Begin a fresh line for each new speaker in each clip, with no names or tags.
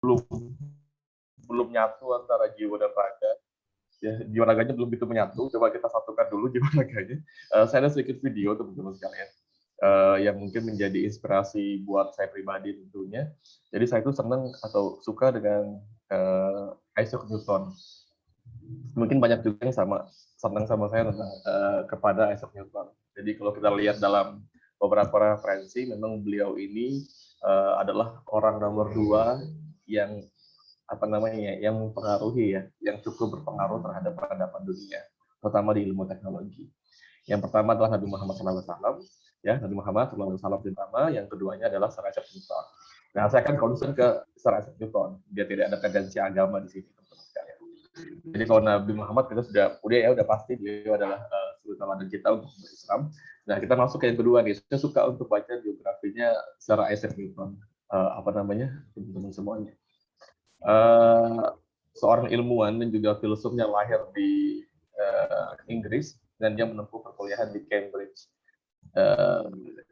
belum belum nyatu antara jiwa dan raga. Ya, jiwa raganya belum begitu menyatu. Coba kita satukan dulu jiwa raganya. Saya ada sedikit video teman-teman sekalian yang mungkin menjadi inspirasi buat saya pribadi tentunya. Jadi saya itu senang atau suka dengan Isaac Newton. Mungkin banyak juga yang senang sama saya tentang kepada Isaac Newton. Jadi kalau kita lihat dalam beberapa referensi, memang beliau ini adalah orang nomor 2 yang yang mempengaruhi ya, yang cukup berpengaruh terhadap peradaban dunia, terutama di ilmu teknologi. Yang pertama adalah Nabi Muhammad SAW, ya Nabi Muhammad SAW pertama, yang keduanya adalah Sir Isaac Newton. Nah, saya akan concern ke Sir Isaac Newton, dia tidak ada tendensi agama di sini, teman-teman sekalian. Jadi kalau Nabi Muhammad kita udah pasti dia adalah suri teladan kita untuk berislam. Nah, kita masuk ke yang kedua nih. Saya suka untuk baca biografinya Sir Isaac Newton. Teman-teman semuanya. Seorang ilmuwan dan juga filsufnya lahir di Inggris dan dia menempuh perkuliahan di Cambridge.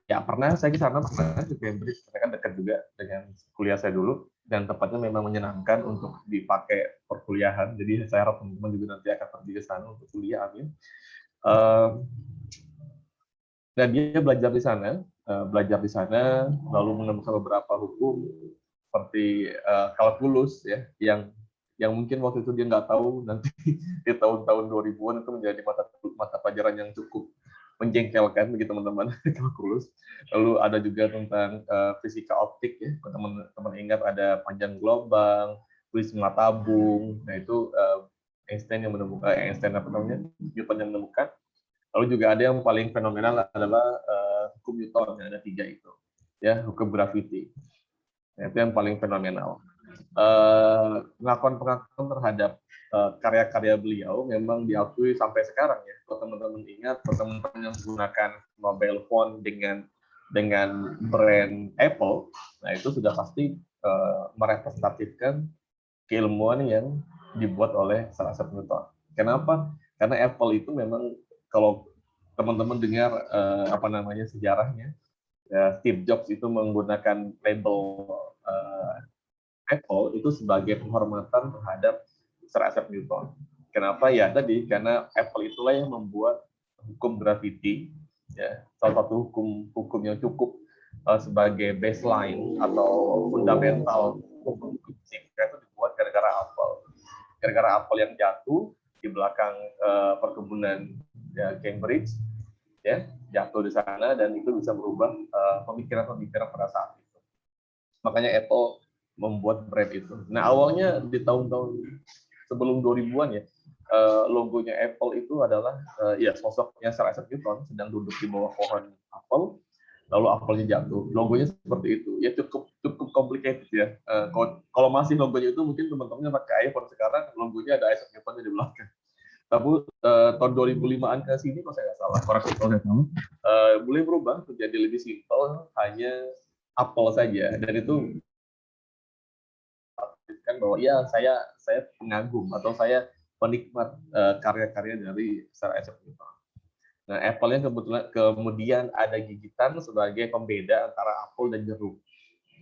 Ya pernah saya ke sana, pernah ke Cambridge, karena kan dekat juga dengan kuliah saya dulu, dan tempatnya memang menyenangkan untuk dipakai perkuliahan. Jadi saya harap teman-teman juga nanti akan pergi ke sana untuk kuliah, amin. Dan dia belajar di sana, lalu menemukan beberapa hukum seperti kalkulus ya, yang mungkin waktu itu dia nggak tahu, nanti di tahun-tahun 2000-an itu menjadi mata pelajaran yang cukup menjengkelkan bagi teman-teman, kalkulus. Lalu ada juga tentang fisika optik ya, teman-teman ingat ada panjang gelombang, prisma tabung. Nah itu Einstein yang menemukan, Newton yang menemukan. Lalu juga ada yang paling fenomenal adalah hukum Newton, yang ada 3 itu, ya, hukum gravity. Nah, itu yang paling fenomenal. Pengakuan terhadap karya-karya beliau memang diakui sampai sekarang ya. Kalau teman-teman ingat, teman-teman yang menggunakan mobile phone dengan brand Apple, nah itu sudah pasti merepresentatifkan keilmuan yang dibuat oleh Sir Isaac Newton. Kenapa? Karena Apple itu memang, kalau teman-teman dengar sejarahnya, ya, Steve Jobs itu menggunakan label Apple itu sebagai penghormatan terhadap Sir Isaac Newton. Kenapa? Ya tadi, karena Apple itulah yang membuat hukum gravity, ya, salah satu hukum yang cukup sebagai baseline atau fundamental hukum fisika itu dibuat gara-gara Apple. Gara-gara Apple yang jatuh di belakang perkebunan ya, Cambridge, ya, jatuh di sana, dan itu bisa merubah pemikiran-pemikiran pada saat itu. Makanya Apple membuat brand itu. Nah, awalnya di tahun-tahun sebelum 2000-an ya, logonya Apple itu adalah ya sosoknya Sir Isaac Newton sedang duduk di bawah pohon apel, lalu apelnya jatuh. Logonya seperti itu. Ya cukup complicated ya. Kalau masih logonya itu, mungkin teman-teman pakai iPhone sekarang, logonya ada Isaac Newton di belakang. Tapi tahun 2005-an ke sini, kalau saya nggak salah, mulai berubah menjadi lebih simpel, hanya apel saja, dan itu kan bahwa ya saya pengagum atau saya penikmat karya-karya dari Sir Isaac Newton. Nah, apple yang kemudian ada gigitan sebagai pembeda antara apel dan jeruk.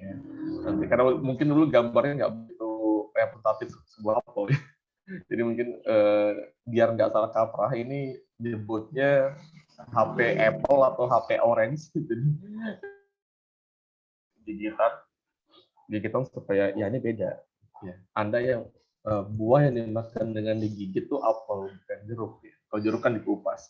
Ya. Nanti karena mungkin dulu gambarnya nggak begitu representatif sebuah apel. Ya. Jadi mungkin biar nggak salah kaprah, ini nyebutnya HP Apple atau HP Orange. Jadi gigitan supaya ya ini beda. Ya. Anda yang buah yang dimakan dengan digigit itu apel, bukan jeruk. Ya. Kalau jeruk kan dikupas.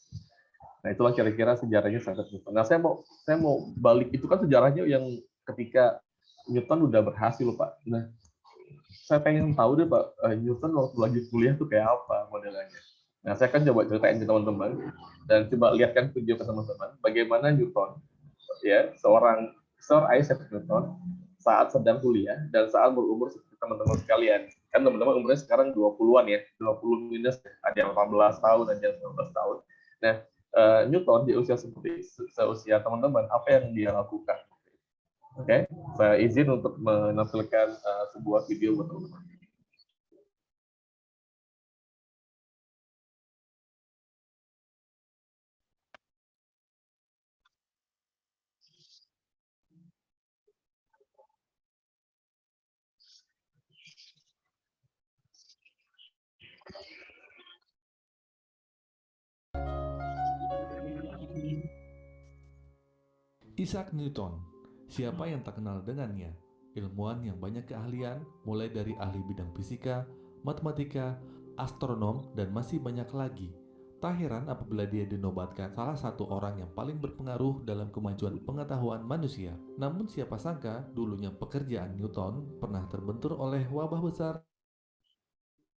Nah, itulah kira-kira sejarahnya sangat Newton. Nah, saya mau balik, itu kan sejarahnya yang ketika Newton udah berhasil, Pak. Nah, saya pengen tahu deh, Pak, Newton waktu lagi kuliah tuh kayak apa modelnya. Nah, saya kan coba ceritain ke teman-teman dan coba lihatkan video ke teman-teman bagaimana Newton, ya, seorang Sir Isaac Newton saat sedang kuliah dan saat berumur seperti teman-teman sekalian. Kan teman-teman umurnya sekarang 20-an ya, 20 minus, ada yang 18 tahun, ada yang 19 tahun. Nah, Newton di usia seperti seusia teman-teman, apa yang dia lakukan? Oke, saya izin untuk menampilkan sebuah video buat teman-teman.
Isaac Newton, siapa yang tak kenal dengannya? Ilmuwan yang banyak keahlian, mulai dari ahli bidang fisika, matematika, astronom, dan masih banyak lagi. Tak heran apabila dia dinobatkan salah satu orang yang paling berpengaruh dalam kemajuan pengetahuan manusia. Namun siapa sangka dulunya pekerjaan Newton pernah terbentur oleh wabah besar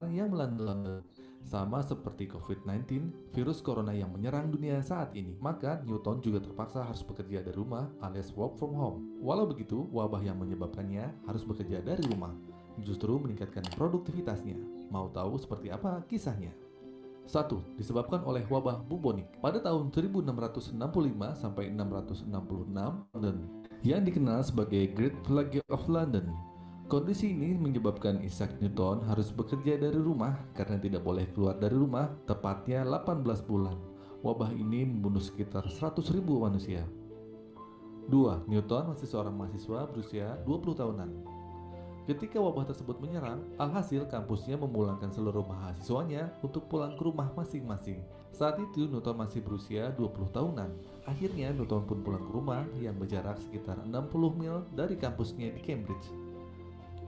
yang melanda sama seperti COVID-19, virus corona yang menyerang dunia saat ini. Maka Newton juga terpaksa harus bekerja dari rumah alias work from home. Walau begitu, wabah yang menyebabkannya harus bekerja dari rumah justru meningkatkan produktivitasnya. Mau tahu seperti apa kisahnya? 1. Disebabkan oleh wabah bubonik. Pada tahun 1665 sampai 666 yang dikenal sebagai Great Plague of London. Kondisi ini menyebabkan Isaac Newton harus bekerja dari rumah karena tidak boleh keluar dari rumah, tepatnya 18 bulan. Wabah ini membunuh sekitar 100.000 manusia. 2. Newton masih seorang mahasiswa berusia 20 tahunan. Ketika wabah tersebut menyerang, alhasil kampusnya memulangkan seluruh mahasiswanya untuk pulang ke rumah masing-masing. Saat itu Newton masih berusia 20 tahunan. Akhirnya Newton pun pulang ke rumah yang berjarak sekitar 60 mil dari kampusnya di Cambridge.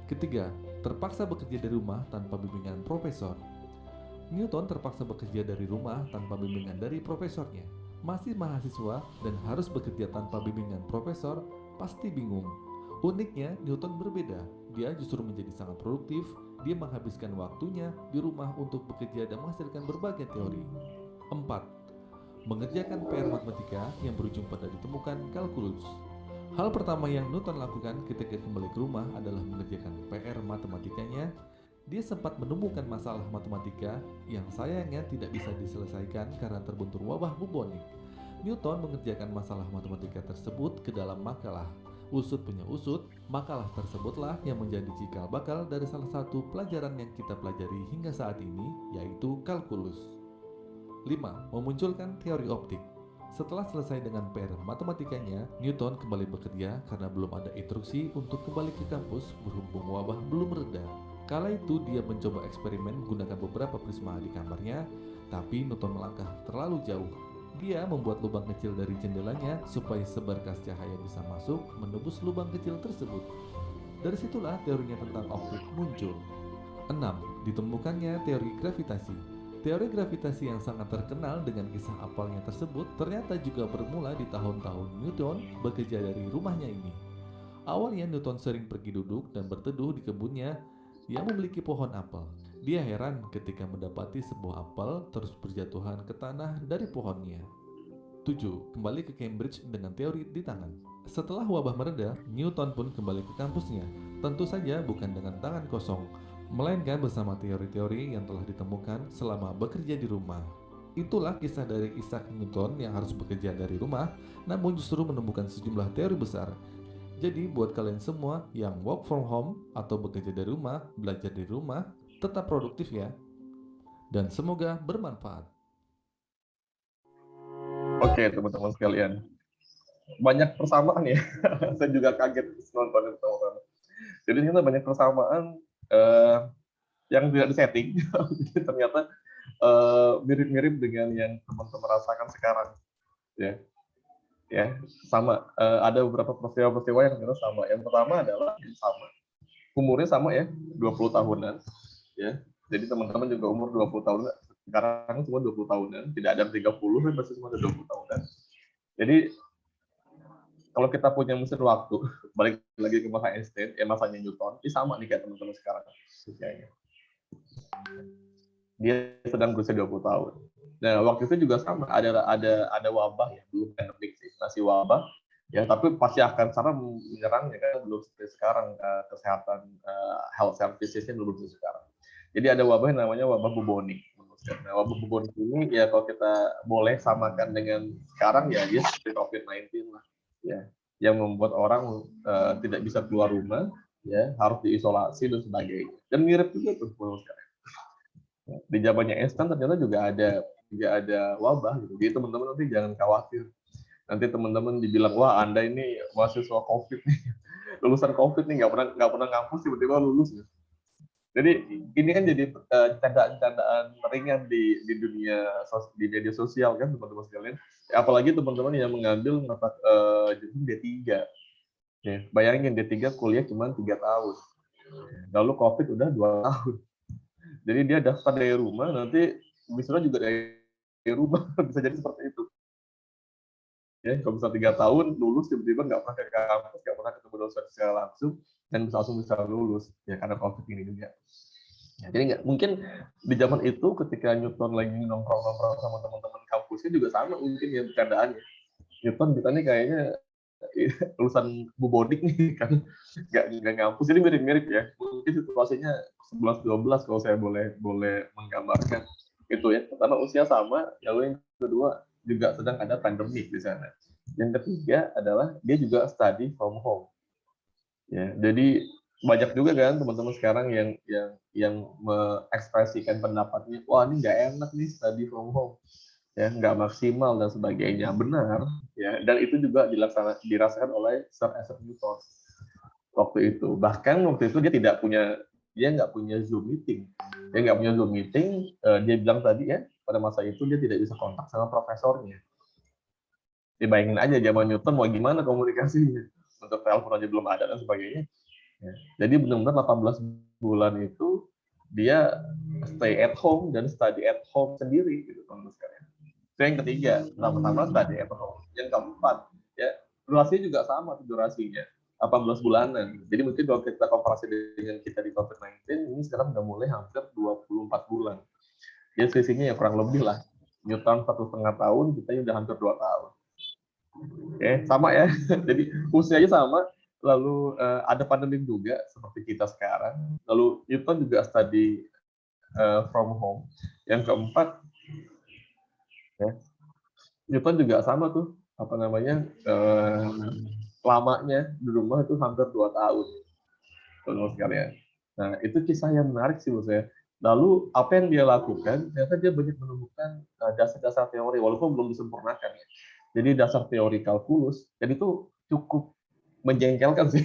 Ketiga, terpaksa bekerja dari rumah tanpa bimbingan profesor. Newton terpaksa bekerja dari rumah tanpa bimbingan dari profesornya. Masih mahasiswa dan harus bekerja tanpa bimbingan profesor, pasti bingung. Uniknya, Newton berbeda. Dia justru menjadi sangat produktif. Dia menghabiskan waktunya di rumah untuk bekerja dan menghasilkan berbagai teori. 4. Mengerjakan PR matematika yang berujung pada ditemukan kalkulus. Hal pertama yang Newton lakukan ketika kembali ke rumah adalah mengerjakan PR matematikanya. Dia sempat menemukan masalah matematika yang sayangnya tidak bisa diselesaikan karena terbentur wabah bubonik. Newton mengerjakan masalah matematika tersebut ke dalam makalah. Usut punya usut, makalah tersebutlah yang menjadi cikal bakal dari salah satu pelajaran yang kita pelajari hingga saat ini, yaitu kalkulus. 5. Memunculkan teori optik. Setelah selesai dengan PR matematikanya, Newton kembali bekerja karena belum ada instruksi untuk kembali ke kampus berhubung wabah belum reda. Kala itu dia mencoba eksperimen menggunakan beberapa prisma di kamarnya, tapi Newton melangkah terlalu jauh. Dia membuat lubang kecil dari jendelanya supaya seberkas cahaya bisa masuk menembus lubang kecil tersebut. Dari situlah teorinya tentang optik muncul. 6. Ditemukannya teori gravitasi. Teori gravitasi yang sangat terkenal dengan kisah apalnya tersebut ternyata juga bermula di tahun-tahun Newton bekerja dari rumahnya ini. Awalnya Newton sering pergi duduk dan berteduh di kebunnya yang memiliki pohon apel. Dia heran ketika mendapati sebuah apel terus berjatuhan ke tanah dari pohonnya. 7. Kembali ke Cambridge dengan teori di tangan. Setelah wabah mereda, Newton pun kembali ke kampusnya. Tentu saja bukan dengan tangan kosong, melainkan bersama teori-teori yang telah ditemukan selama bekerja di rumah. Itulah kisah dari Isaac Newton yang harus bekerja dari rumah, namun justru menemukan sejumlah teori besar. Jadi buat kalian semua yang work from home atau bekerja dari rumah, belajar di rumah, tetap produktif ya. Dan semoga bermanfaat.
Oke, teman-teman sekalian. Banyak persamaan ya. Saya juga kaget nonton itu. Jadi ternyata banyak persamaan yang tidak disetting. Jadi ternyata mirip-mirip dengan yang teman-teman rasakan sekarang. Ya, sama. Ada beberapa peristiwa-peristiwa yang ternyata sama. Yang pertama adalah sama. Umurnya sama ya, 20 tahunan. Ya. Jadi teman-teman juga umur 20 tahun. Sekarang semua 20 tahunan. Tidak ada 30, kan pasti semua ada 20 tahunan. Jadi kalau kita punya mesin waktu, balik lagi ke masa Einstein, masanya Newton, ini sama nih kayak teman-teman sekarang usianya. Dia sedang berusia 20 tahun. Nah, waktu itu juga sama, ada wabah ya, belum pandemik sih, masih wabah ya, tapi pasti akan sana menyerang ya kan, belum seperti sekarang kesehatan health services-nya belum seperti sekarang. Jadi ada wabah yang namanya wabah bubonik. Nah, wabah bubonik ini ya kalau kita boleh samakan dengan sekarang ya dia seperti COVID-19 lah ya, yang membuat orang tidak bisa keluar rumah ya, harus diisolasi dan sebagainya. Dan mirip juga tuh sekarang. Di zamannya Einstein ternyata juga ada wabah gitu. Jadi teman-teman nanti jangan khawatir. Nanti teman-teman dibilang, wah Anda ini mahasiswa COVID nih, lulusan COVID nih, nggak pernah ngampus tiba-tiba lulus. Jadi ini kan jadi candaan-candaan ringan di media sosial kan teman-teman sekalian. Apalagi teman-teman yang mengambil mata jurusan D3. Ya, bayangin D3 kuliah cuma 3 tahun. Lalu COVID udah 2 tahun. Jadi dia daftar dari rumah, nanti wisuda juga dari rumah. Bisa jadi seperti itu. Ya, kalau bisa 3 tahun lulus tiba-tiba nggak pernah ke kampus, nggak pernah ketemu dosen secara langsung, dan bisa langsung bisa lulus ya karena COVID ini juga. Ya, jadi nggak mungkin di zaman itu ketika Newton lagi nongkrong-nongkrong sama teman-teman kampusnya juga sama mungkin ya bercandaannya. Newton kita nih kayaknya lulusan bubodik nih kan nggak ngampus, jadi mirip-mirip ya. Mungkin situasinya 11-12 kalau saya boleh menggambarkan itu ya. Pertama usia sama, lalu yang kedua juga sedang ada pandemik di sana. Yang ketiga adalah dia juga study from home. Ya, jadi banyak juga kan teman-teman sekarang yang mengekspresikan pendapatnya, wah ini nggak enak nih study from home, ya nggak maksimal dan sebagainya. Benar, ya, dan itu juga dirasakan oleh Sir Isaac Newton waktu itu. Bahkan waktu itu dia nggak punya Zoom meeting. Dia nggak punya Zoom meeting. Dia bilang tadi ya pada masa itu dia tidak bisa kontak sama profesornya. Dibayangin aja zaman Newton mau gimana komunikasinya. Untuk telepon aja belum ada dan sebagainya. Ya. Jadi benar-benar 18 bulan itu dia stay at home dan study at home sendiri gitu teman-teman sekalian. Itu yang ketiga, pertama-tama study at home. Yang keempat, ya durasinya juga sama tuh durasinya, 18 bulanan. Jadi mungkin kalau kita komparasi dengan kita di COVID-19, ini sekarang udah mulai hampir 24 bulan. Jadi selisihnya ya kurang lebih lah. Newton 1,5 tahun, kita udah hampir 2 tahun. Oke, sama ya. Jadi usianya sama, lalu ada pandemi juga seperti kita sekarang. Lalu Newton juga study from home. Yang keempat, ya, Newton juga sama tuh, apa namanya, lamanya di rumah itu hampir 2 tahun. Teman-teman sekalian. Nah, itu kisah yang menarik sih menurut saya. Lalu apa yang dia lakukan? Ternyata dia banyak menemukan dasar-dasar teori, walaupun belum disempurnakan ya. Jadi dasar teori kalkulus, dan itu cukup menjengkelkan sih.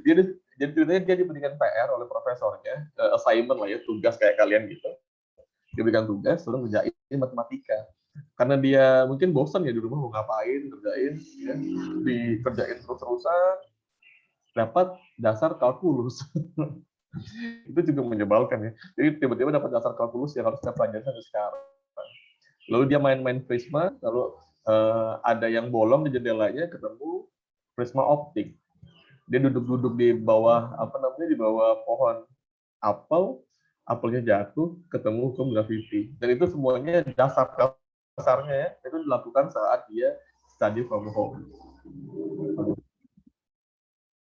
jadi ceritanya dia diberikan PR oleh profesornya, assignment lah ya, tugas kayak kalian gitu. Diberikan tugas, suruh ngerjain matematika. Karena dia mungkin bosan ya di rumah mau ngapain, kerjain, ya, dikerjain terus-terusan, dapat dasar kalkulus. Itu juga menyebalkan ya. Jadi tiba-tiba dapat dasar kalkulus yang harus kita pelajari sampai sekarang. Lalu dia main-main prisma, lalu ada yang bolong di jendelanya, ketemu prisma optik. Dia duduk-duduk di bawah di bawah pohon apel, apelnya jatuh, ketemu hukum gravity. Dan itu semuanya dasarnya ya, itu dilakukan saat dia study from home.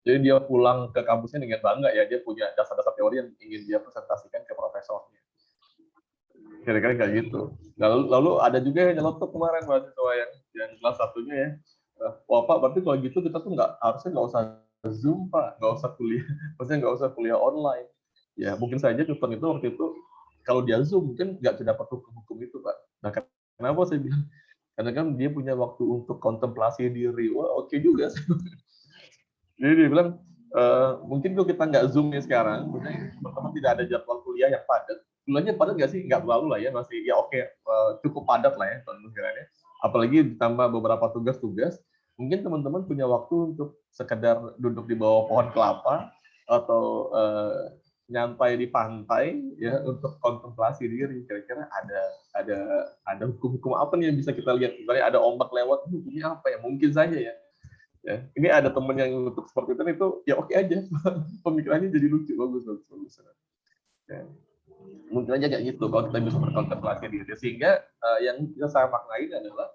Jadi dia pulang ke kampusnya dengan bangga ya, dia punya dasar-dasar teori yang ingin dia presentasikan ke profesornya. Kira-kira kayak gitu. Lalu ada juga yang nyelotok kemarin mahasiswa yang kelas satunya ya. Wah Pak, berarti kalau gitu kita tuh harusnya nggak usah Zoom Pak, nggak usah kuliah, maksudnya nggak usah kuliah online. Ya mungkin saja Newton itu waktu itu kalau dia Zoom mungkin nggak dapat hukum-hukum itu Pak. Nah kenapa saya bilang? Karena kan dia punya waktu untuk kontemplasi diri. Wah oke juga sih. Jadi dia bilang, mungkin kalau kita nggak Zoom nih sekarang, teman-teman tidak ada jadwal kuliah yang padat. Kuliahnya padat nggak sih? Nggak terlalu lah ya, masih ya oke, cukup padat lah ya teman-teman sekalian. Apalagi ditambah beberapa tugas-tugas, mungkin teman-teman punya waktu untuk sekedar duduk di bawah pohon kelapa atau nyantai di pantai ya untuk kontemplasi diri. Kira-kira ada hukum-hukum apa nih yang bisa kita lihat? Misalnya ada ombak lewat, hukumnya apa ya? Mungkin saja ya. Ya, ini ada temen yang untuk seperti itu ya oke aja. Pemikirannya jadi lucu, bagus. Ya. Mungkin aja kayak gitu kalau kita bisa berkontemplasi diri, sehingga yang bisa saya maknain adalah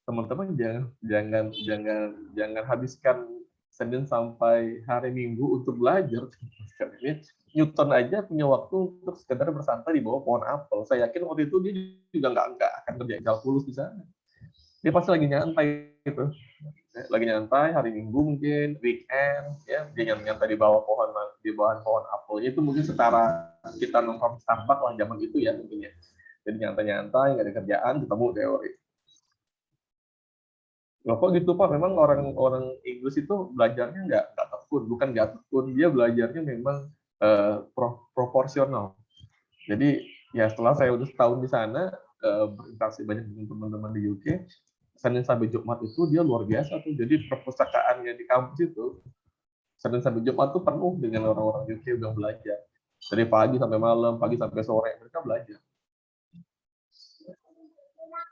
teman-teman jangan habiskan Senin sampai hari Minggu untuk belajar. Ini Newton aja punya waktu untuk sekedar bersantai di bawah pohon apel. Saya yakin waktu itu dia juga nggak akan kerjain kalkulus di sana. Dia pasti lagi nyantai gitu. Lagi nyantai hari Minggu mungkin weekend ya, dia nyantai di bawah pohon apel itu mungkin setara kita nongkrong Starbucks lah zaman itu ya mungkin ya. Jadi nyantai nggak ada kerjaan, ketemu teori. Loh kok gitu Pak? Memang orang Inggris itu belajarnya nggak tekun, bukan nggak tekun, dia belajarnya memang proporsional. Jadi ya setelah saya udah setahun di sana, berinteraksi banyak dengan teman-teman di UK, Senin sampai Jumat itu dia luar biasa tuh. Jadi perpustakaannya di kampus itu Senin sampai Jumat tuh penuh dengan orang-orang UK yang belajar. Dari pagi sampai malam, pagi sampai sore mereka belajar.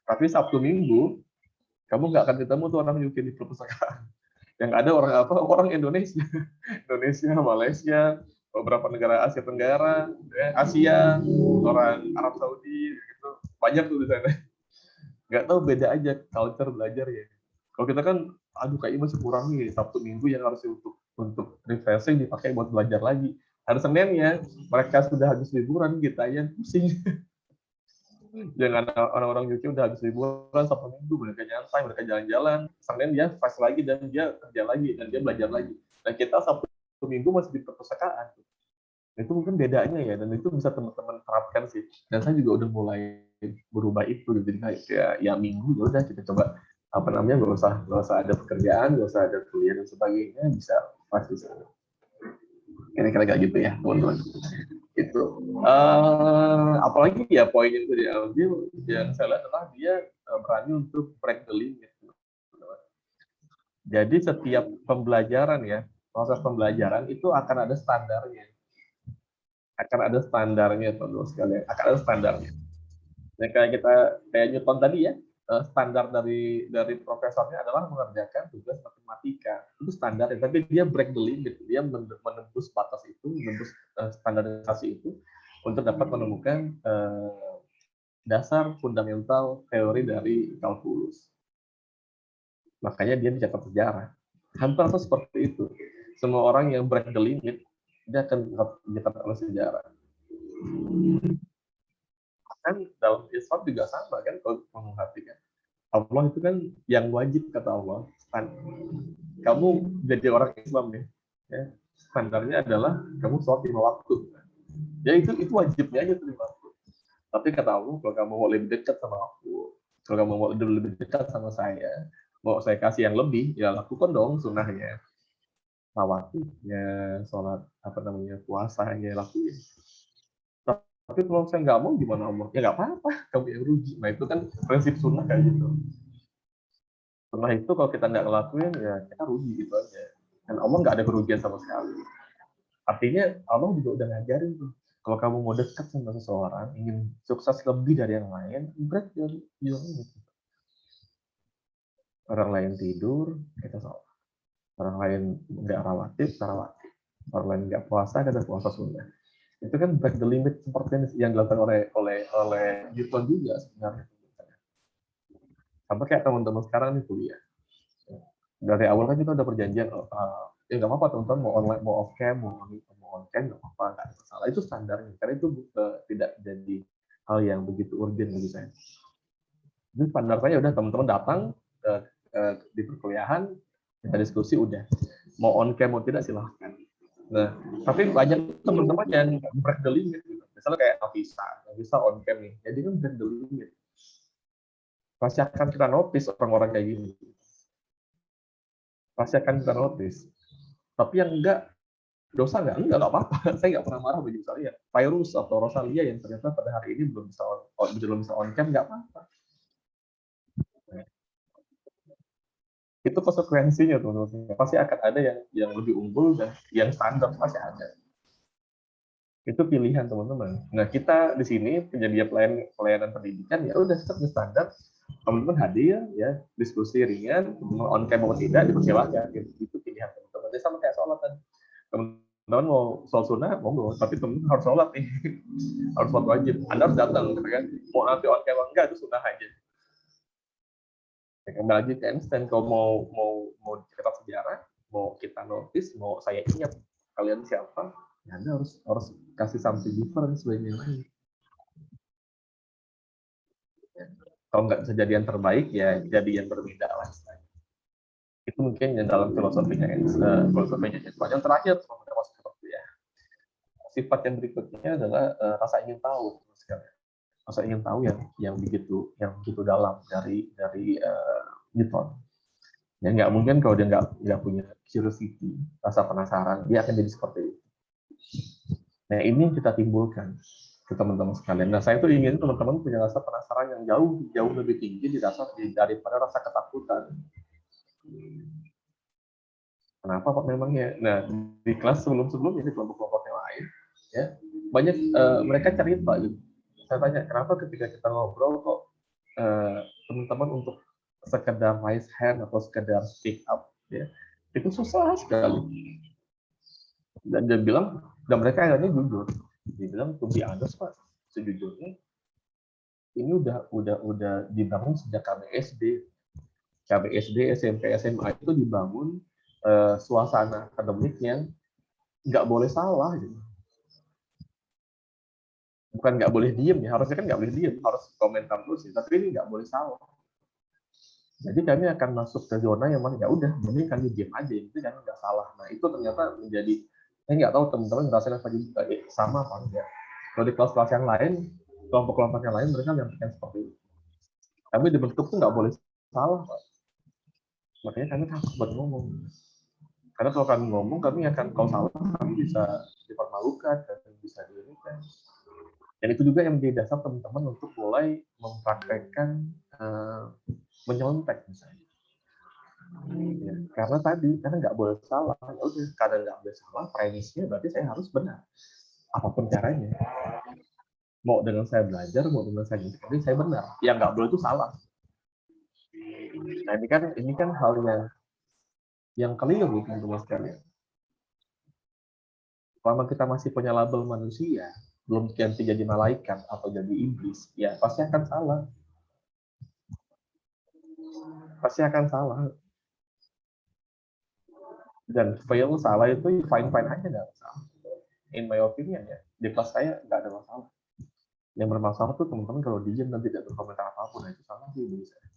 Tapi Sabtu Minggu kamu nggak akan ketemu tuh orang UK di perpustakaan. Yang ada orang apa? Orang Indonesia, Indonesia, Malaysia, beberapa negara Asia Tenggara, Asia, orang Arab Saudi, gitu. Banyak tuh di sana. Nggak tahu, beda aja culture belajar ya. Kalau kita kan, aduh kayaknya masih kurang nih Sabtu Minggu yang harus untuk refreshing dipakai buat belajar lagi. Hari Senin ya, mereka sudah habis liburan, kita yang pusing. Jangan orang-orang UK udah habis liburan Sabtu Minggu, mereka nyantai, mereka jalan-jalan. Senin dia fresh lagi dan dia kerja lagi dan dia belajar lagi. Nah kita Sabtu Minggu masih di perpustakaan. Itu mungkin bedanya ya, dan itu bisa teman-teman terapkan sih. Dan saya juga udah mulai berubah itu, jadi kayak ya Minggu ya udah kita coba nggak usah ada pekerjaan, nggak usah ada kuliah dan sebagainya, bisa pasti sana. Kira-kira kayak gitu ya teman-teman. Itu apalagi ya poin yang diambil yang saya lihat adalah dia berani untuk break the limit. Jadi setiap pembelajaran ya, proses pembelajaran itu akan ada standarnya. Akan ada standarnya teman-teman sekalian, akan ada standarnya. Nah, kayak Newton tadi ya, standar dari profesornya adalah mengerjakan tugas matematika. Itu standar, tapi dia break the limit, dia menembus batas itu, menembus standarisasi itu untuk dapat menemukan dasar fundamental teori dari kalkulus. Makanya dia dicatat sejarah. Hampir seperti itu. Semua orang yang break the limit, dia akan dicatat oleh sejarah. Kan dalam Islam juga sama kan, kalau memperhatikan Allah itu kan yang wajib, kata Allah. Kamu jadi orang Islam ya, standarnya adalah kamu sholat 5 waktu. Ya itu wajibnya aja 5 waktu. Tapi kata Allah, kalau kamu mau lebih dekat sama aku, kalau kamu mau lebih dekat sama saya, mau saya kasih yang lebih, ya lakukan dong sunnahnya. Rawatibnya, sholat puasanya lakuin. Tapi kalau saya nggak mau gimana Allah? Ya nggak apa-apa, kamu yang rugi. Nah itu kan prinsip sunnah kayak gitu. Sunnah itu kalau kita nggak ngelakuin ya kita rugi gitu aja. Dan Allah nggak ada kerugian sama sekali. Artinya Allah juga udah ngajarin tuh. Kalau kamu mau dekat sama seseorang, ingin sukses lebih dari yang lain, break your limit. Orang lain tidur, kita sholat. Orang lain nggak rawatib, kita rawatib. Orang lain nggak puasa, kita puasa sunnah. Itu kan break the limit seperti yang dilakukan oleh Newton juga sebenarnya. Sama kayak teman-teman sekarang nih kuliah. Dari awal kan kita udah perjanjian, ya nggak apa-apa teman-teman, mau online, mau off cam, mau on cam, nggak apa-apa, nggak ada masalah. Itu standarnya, karena itu tidak jadi hal yang begitu urgent bagi saya. Jadi standarnya udah teman-teman datang di perkuliahan, kita diskusi udah. Mau on cam mau tidak silahkan. Nah, tapi banyak teman-teman yang break the limit gitu. Misalnya kayak Nafisa on cam nih, jadi kan break the limit. Pasti akan kita notice orang-orang kayak gini. Pasti akan kita notice. Tapi yang enggak, dosa enggak apa-apa. Saya enggak pernah marah bagi saya. Fairuz atau Rosalia yang ternyata pada hari ini belum bisa on cam, enggak apa-apa. Itu konsekuensinya teman-teman. Pasti akan ada yang lebih unggul dan yang standar pasti ada. Itu pilihan teman-teman. Nah kita di sini penyedia pelayanan pendidikan ya udah standar. Teman-teman hadir ya, diskusi ringan, on cam mau tidak dipersilakan. Itu pilihan teman-teman. Jadi sama kayak sholat kan. Teman-teman mau sholat sunnah, monggo. Tapi teman-teman harus sholat nih, harus sholat wajib. Anda harus datang, kan? Mau nanti on cam enggak itu sunnah aja. Kembali lagi ke Einstein, kalau mau cerita sejarah, mau kita notice, mau saya ingat kalian siapa, ya Anda harus kasih something different sebagai yang lain. Kalau nggak bisa jadi yang terbaik, ya jadi yang berbeda lah. Itu mungkin yang dalam filosofinya Einstein. Yang terakhir, ya. Sifat yang berikutnya adalah rasa ingin tahu. Rasa ingin tahu yang begitu dalam dari Newton. Ya nggak mungkin kalau dia nggak punya curiosity, rasa penasaran, dia akan jadi seperti itu. Nah, ini yang kita timbulkan ke teman-teman sekalian. Nah, saya tuh ingin teman-teman punya rasa penasaran yang jauh lebih tinggi daripada rasa ketakutan. Kenapa Pak memangnya? Nah, di kelas sebelum-sebelumnya di kelompok-kelompok yang lain, ya banyak mereka cerita gitu. Saya tanya, kenapa ketika kita ngobrol kok teman-teman untuk sekedar raise hand atau sekedar speak up, ya itu susah sekali. Dan dia bilang, dan mereka akhirnya jujur. Dia bilang, to be honest Pak, sejujurnya ini udah dibangun sejak KBSD, SMP, SMA itu dibangun suasana akademik yang nggak boleh salah gitu. Bukan nggak boleh diem ya, harusnya kan nggak boleh diem, harus komentar terus ya, tapi ini nggak boleh salah. Jadi kami akan masuk ke zona yang mana ya udah, mending kami diem aja, itu kan nggak salah. Nah itu ternyata menjadi, saya nggak tahu teman-teman ngerasain apa juga, sama apa enggak. Kalau di kelas-kelas yang lain, kelompok-kelompok yang lain mereka menyampaikan seperti itu. Kami dibentuk tuh nggak boleh salah, Pak. Makanya kami takut buat ngomong. Karena kalau kami ngomong, kami akan kalau salah, kami bisa dipermalukan dan bisa dirugikan. Dan itu juga yang menjadi dasar teman-teman untuk mulai mempraktekkan menyontek misalnya. Ya, karena nggak boleh salah. Ya udah, karena nggak boleh salah, premisnya berarti saya harus benar. Apapun caranya. Mau dengan saya belajar, mau dengan saya ngintip, tapi saya benar. Yang nggak boleh itu salah. Nah ini kan hal yang keliru teman-teman sekalian. Selama kita masih punya label manusia, belum ganti jadi malaikat atau jadi iblis, ya pasti akan salah. Pasti akan salah. Dan fail salah itu fine-fine aja, nggak masalah. In my opinion ya, di kelas saya nggak ada masalah. Yang bermasalah tuh teman-teman kalau diam dan tidak berkomentar apapun, nah itu salah sih menurut saya.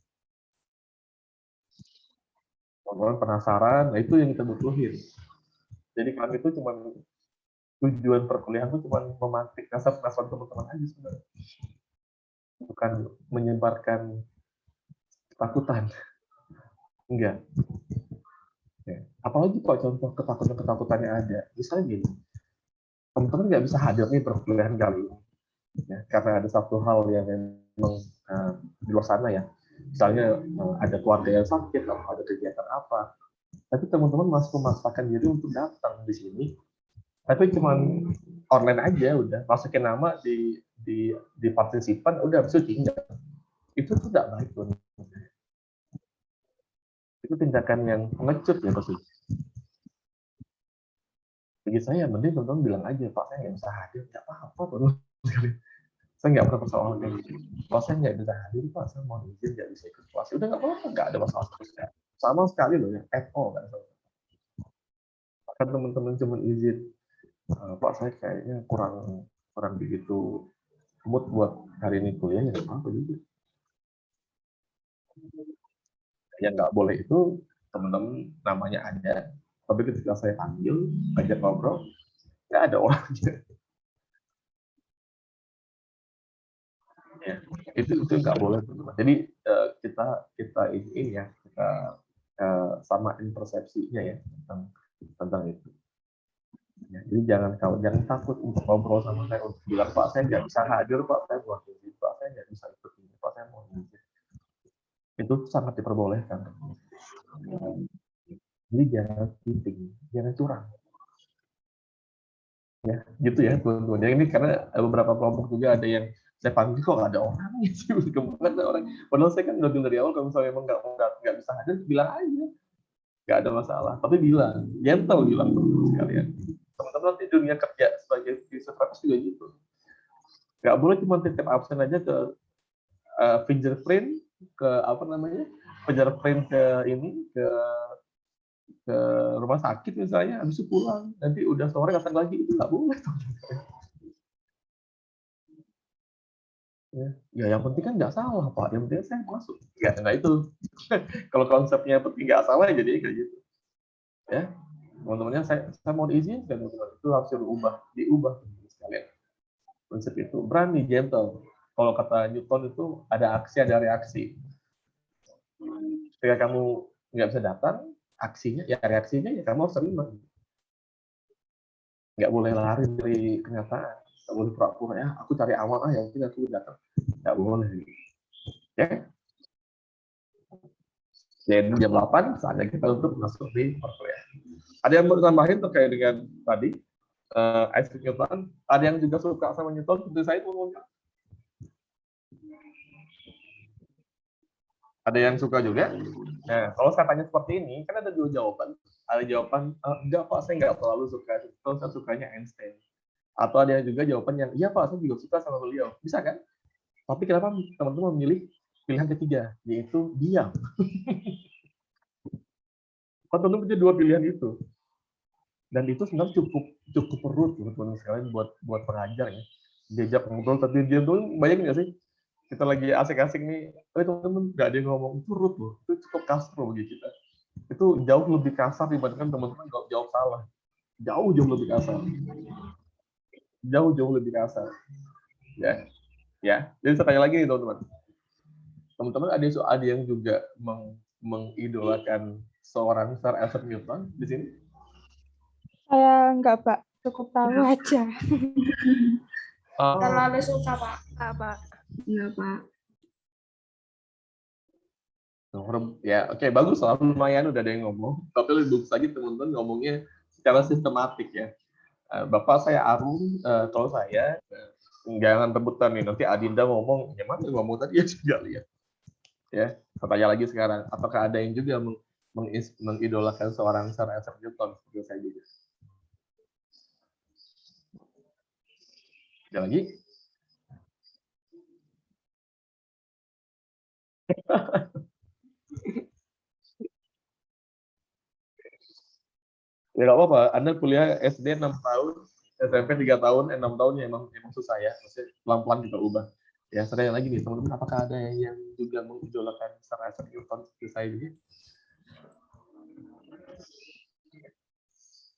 Teman-teman penasaran, nah itu yang kita butuhin. Jadi kami itu cuma tujuan perkuliahan itu cuma memantik rasa penasaran teman-teman aja sebenarnya. Bukan menyebarkan ketakutan. Enggak. Ya. Apalagi kalau contoh ketakutan-ketakutannya ada. Misalnya gini, teman-teman nggak bisa hadir nih perkuliahan kali ini. Ya, karena ada satu hal yang memang di luar sana ya. Misalnya ada keluarga yang sakit atau ada kegiatan apa. Tapi teman-teman masih memaksakan diri untuk datang di sini. Tapi cuma online aja udah masukin nama di partisipan udah bisa tinggal. Itu tuh tidak baik tuh. Itu tindakan yang pengecut ya pasti. Bagi saya mending teman-teman bilang aja, Pak saya nggak bisa hadir, nggak apa-apa teman sekali. Saya nggak pernah persoalan kayak gitu. Pak saya nggak bisa hadir, Pak saya mau izin nggak bisa ikut kelas. Udah nggak apa-apa, nggak ada masalah sama sekali loh ya, at all kan. Kan teman-teman cuma izin, Pak saya kayaknya kurang kurang begitu mood buat hari ini kuliah ya apa juga. Yang nggak boleh itu teman-teman namanya ada, tapi ketika saya panggil ajak ngobrol nggak ada orangnya. Ya, itu nggak boleh teman-teman. Jadi kita kita ini ya kita samain persepsinya ya tentang itu. Ya, jadi jangan takut untuk ngobrol sama saya untuk bilang Pak saya nggak bisa hadir Pak saya mau izin Pak saya nggak bisa ikut ini Pak saya mau izin. Itu sangat diperbolehkan. Jadi jangan cheating, jangan curang. Ya gitu ya teman-teman. Yang ini karena beberapa kelompok juga ada yang saya panggil kok nggak ada orang gitu, kemana ada orang. Padahal saya kan udah bilang dari awal kalau misalnya emang nggak bisa hadir, bilang aja, nggak ada masalah. Tapi bilang, gentle bilang sekalian. Teman-teman nanti dunia kerja sebagai fisioterapis juga gitu. Nggak boleh cuma titip absen aja ke fingerprint, ke apa namanya, fingerprint ke ini ke rumah sakit misalnya, habis itu pulang, nanti udah sore datang lagi, itu nggak boleh. Ya, ya yang penting kan nggak salah Pak, yang penting saya masuk. Ya, nah itu. Kalau konsepnya penting nggak salah ya jadi kayak gitu. Ya, teman-temannya saya mau izin kan teman-teman, itu harus diubah sekalian. Konsep itu berani, gentle. Kalau kata Newton itu ada aksi, ada reaksi. Ketika kamu nggak bisa datang, aksinya ya reaksinya ya kamu harus terima. nggak boleh lari dari kenyataan, nggak boleh pura-pura ya aku cari aman yang penting aku datang, nggak boleh. Ya, jadi jam 8 saatnya kita untuk masuk di perkuliahan. Ada yang mau tambahin terkait dengan tadi Isaac Newton? Ada yang juga suka sama Newton seperti saya ngomongnya? Ada yang suka juga? Nah, kalau saya tanya seperti ini, kan ada dua jawaban. Ada jawaban, enggak Pak, saya enggak terlalu suka. Kalau saya sukanya Einstein. Atau ada juga jawaban yang, iya Pak, saya juga suka sama beliau. Bisa kan? Tapi kenapa teman-teman memilih pilihan ketiga, yaitu diam? Teman-teman punya dua pilihan itu. Dan itu sebenarnya cukup perut teman-teman sekalian buat pengajar ya. Diajak ngobrol tapi dia tuh bayangin nggak sih, kita lagi asik-asik nih, teman-teman nggak ada yang ngomong, itu rude loh, itu cukup kasar loh bagi kita. Itu jauh lebih kasar dibandingkan teman-teman jawab salah. Jauh lebih kasar. Jauh lebih kasar. Ya, ya. Jadi saya tanya lagi nih teman-teman. Teman-teman ada yang juga mengidolakan seorang Sir Isaac Newton di sini?
Saya enggak, Pak. Cukup tahu aja.
Terlalu suka, Pak.
Pak.
Enggak, Pak.
Ya, oke, bagus lah, lumayan udah ada yang ngomong. Tapi lebih bagus lagi teman-teman ngomongnya secara sistematik ya. Bapak saya Arum, kalau saya jangan rebutan nih, nanti Adinda ngomong, ya mana ngomong tadi ya juga lihat. Ya, saya tanya lagi sekarang, apakah ada yang juga mengidolakan seorang Sir Isaac Newton seperti saya juga? Ada lagi? Ya nggak apa-apa, Anda kuliah SD 6 tahun, SMP 3 tahun, 6 tahun ya emang susah ya, maksudnya pelan-pelan kita ubah. Ya, saya lagi nih, teman-teman, apakah ada yang juga mengidolakan Sir Isaac Newton seperti saya juga?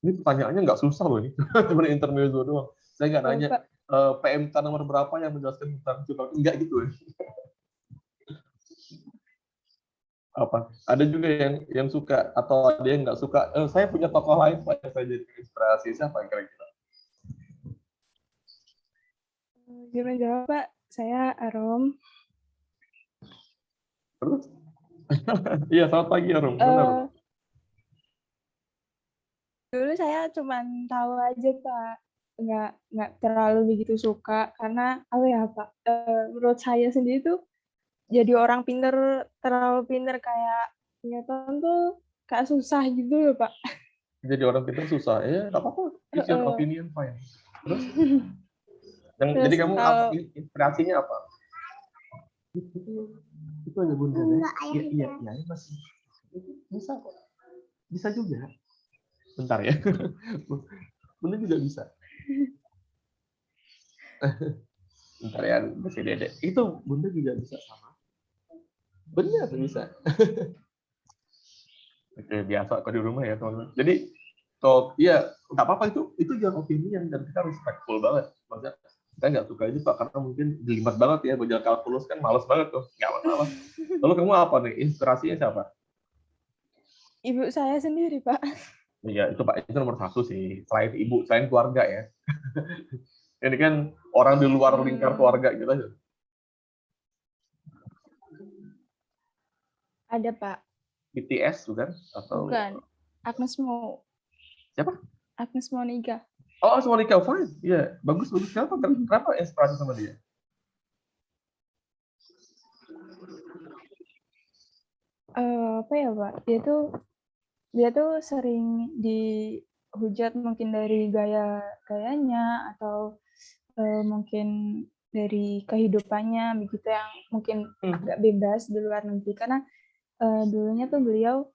Ini pertanyaannya nggak susah loh ini, cuma intermezzo doang. Saya nggak nanya PMK nomor berapa yang menjelaskan tentang Newton, enggak gitu ya. Apa? Ada juga yang suka atau ada yang nggak suka. Saya punya tokoh lain Pak yang saya jadi inspirasi, siapa kira-kira?
Gimana jawab, Pak? Saya Arum.
Terus? Iya, selamat pagi Arum. Benar.
Dulu saya cuma tahu aja, Pak. Nggak terlalu begitu suka karena apa ya, Pak? Menurut saya sendiri tuh jadi orang pinter, terlalu pinter kayak Newton tuh kayak susah gitu loh, Pak.
Jadi orang pintar susah. Ya, nggak apa-apa. It's your opinion, fine. Terus? Jadi kamu inspirasinya apa? Itu aja Bunda. Iya, masih. Bisa kok. Bisa juga. Bentar ya. Bunda juga bisa. Bentar ya, masih Dede. Itu Bunda juga bisa sama. Benar, bisa. Oke, biasa kok di rumah ya, teman-teman. Jadi, iya, nggak apa-apa itu jangan opinion dan kita respectful banget. Maksudnya, saya nggak suka itu Pak, karena mungkin jelimet banget ya, belajar kalkulus kan males banget tuh, nggak masalah. Lalu kamu apa nih? Inspirasinya siapa?
Ibu saya sendiri, Pak.
Iya, itu Pak, itu nomor satu sih. Selain ibu, selain keluarga ya. Ini kan orang di luar lingkar keluarga gitu aja.
Ada, Pak.
BTS bukan? Atau
bukan, Agnes Mo.
Siapa?
Agnes Monica.
Oh, Monica, fine. Iya, bagus. Kenapa inspirasi sama dia?
Apa ya, Pak? Dia tuh sering dihujat mungkin dari gayanya atau mungkin dari kehidupannya begitu yang mungkin agak bebas di luar negeri karena dulunya tuh beliau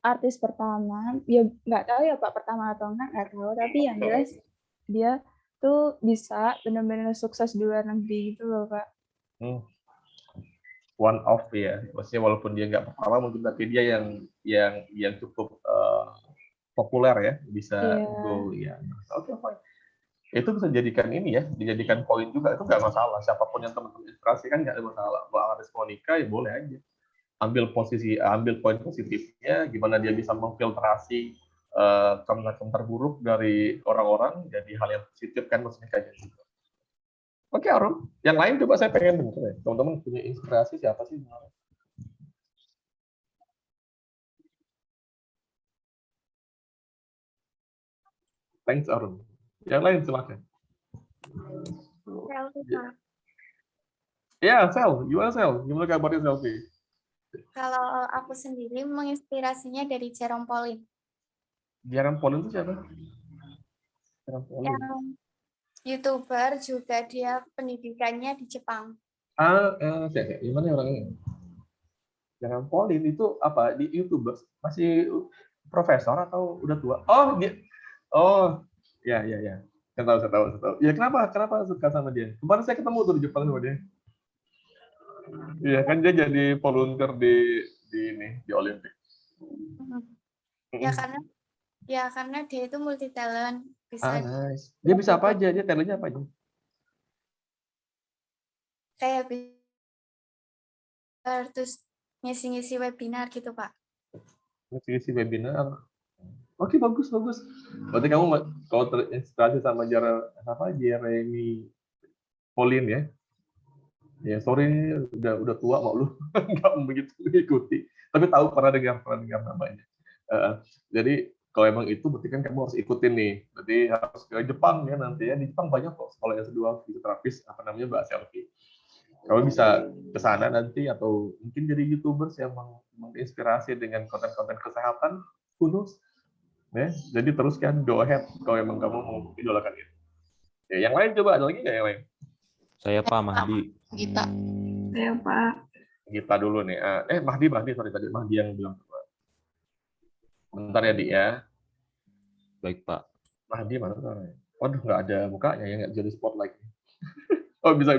artis pertama, ya nggak tahu ya Pak pertama atau nggak tahu, tapi yang jelas dia tuh bisa benar-benar sukses di luar negeri gitu loh Pak.
One off ya, maksudnya walaupun dia nggak pertama mungkin, tapi dia yang cukup populer ya, bisa go ya. Oke, fine. Itu bisa dijadikan ini ya, dijadikan poin juga, itu nggak masalah. Siapapun yang teman-teman inspirasi kan nggak ada masalah. Kalau Agnes Monica ya boleh aja. Ambil poin positifnya, gimana dia bisa memfiltrasi komentar buruk dari orang-orang jadi hal yang positif kan maksudnya kayak gitu. Oke, Arum. Yang lain coba saya pengen dengar ya. Teman-teman punya inspirasi siapa sih? Thanks, Arum. Yang lain silakan. Ya, Sel. Gimana, Sel? Gimana kabarnya, Selfie?
Kalau aku sendiri menginspirasinya dari Jerome Pauline.
Jerome Pauline itu siapa? Jerome Pauline.
Yang YouTuber juga dia pendidikannya di Jepang.
Gimana orangnya? Jerome Pauline itu apa? Di YouTuber masih profesor atau udah tua? Oh, dia. Oh, ya. Saya tahu. Ya kenapa suka sama dia? Kemarin saya ketemu tuh di Jepang sama dia. Iya kan dia jadi volunteer di Olimpik.
Ya karena dia itu multi talent, bisa
nice. Dia bisa apa aja? Dia talentnya apa aja?
kayak terus ngisi-ngisi webinar gitu, Pak.
Ngisi webinar. Oke, bagus. Berarti kamu kalau terinspirasi sama Jeremy Pauline ya? Ya sorry udah tua mau lu nggak begitu ikuti, tapi tahu pernah dengar namanya. Jadi kalau emang itu berarti kan kamu harus ikutin nih. Berarti harus ke Jepang ya nanti ya. Di Jepang banyak kok sekolah S2 fisioterapis Mbak Selfie. Kamu bisa ke sana nanti atau mungkin jadi YouTubers yang menginspirasi dengan konten-konten kesehatan khusus. Ya, jadi teruskan go ahead kalau emang kamu mau idolakan itu. Ya, yang lain coba ada lagi nggak yang lain?
Saya Pak Mahdi.
Gita.
Saya Pak.
Gita dulu nih. Mahdi, sorry tadi Mahdi yang bilang. Bentar ya, Di ya.
Baik, Pak.
Mahdi mana orangnya? Waduh, nggak ada mukanya ya, nggak jadi spotlight. Oh, bisa.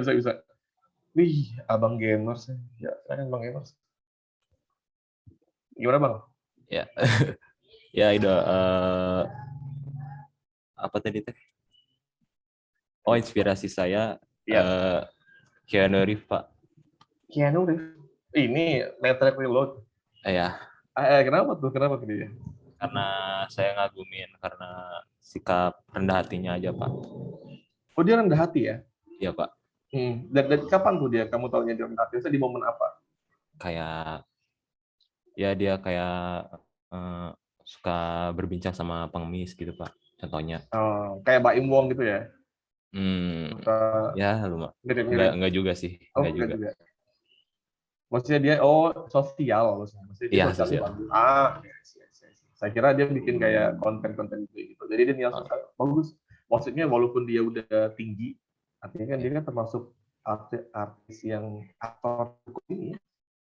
Wih, Abang Gamers. Ya, saya kan Bang Gamers. Gimana, Bang?
Ya. Ya, itu apa tadi teh? Oh, inspirasi saya Keanu Reeves, Pak.
Keanu Reeves. Ini Matrix Reload.
Ya.
Kenapa tuh dia?
Karena saya ngagumin karena sikap rendah hatinya aja, Pak.
Oh, dia rendah hati ya?
Iya, Pak.
Dan kapan tuh dia? Kamu tahunya dia rendah hati? Di momen apa?
Kayak ya dia kayak suka berbincang sama pengemis gitu, Pak. Contohnya.
Oh, kayak Mbak Im Wong gitu ya?
Ya, lumayan. Enggak juga sih. Enggak juga.
Maksudnya dia sosial maksudnya dia sosial. Saya kira dia bikin kayak konten gitu. Jadi dia niat bagus. Maksudnya walaupun dia udah tinggi, artinya kan dia kan termasuk artis yang aktor ini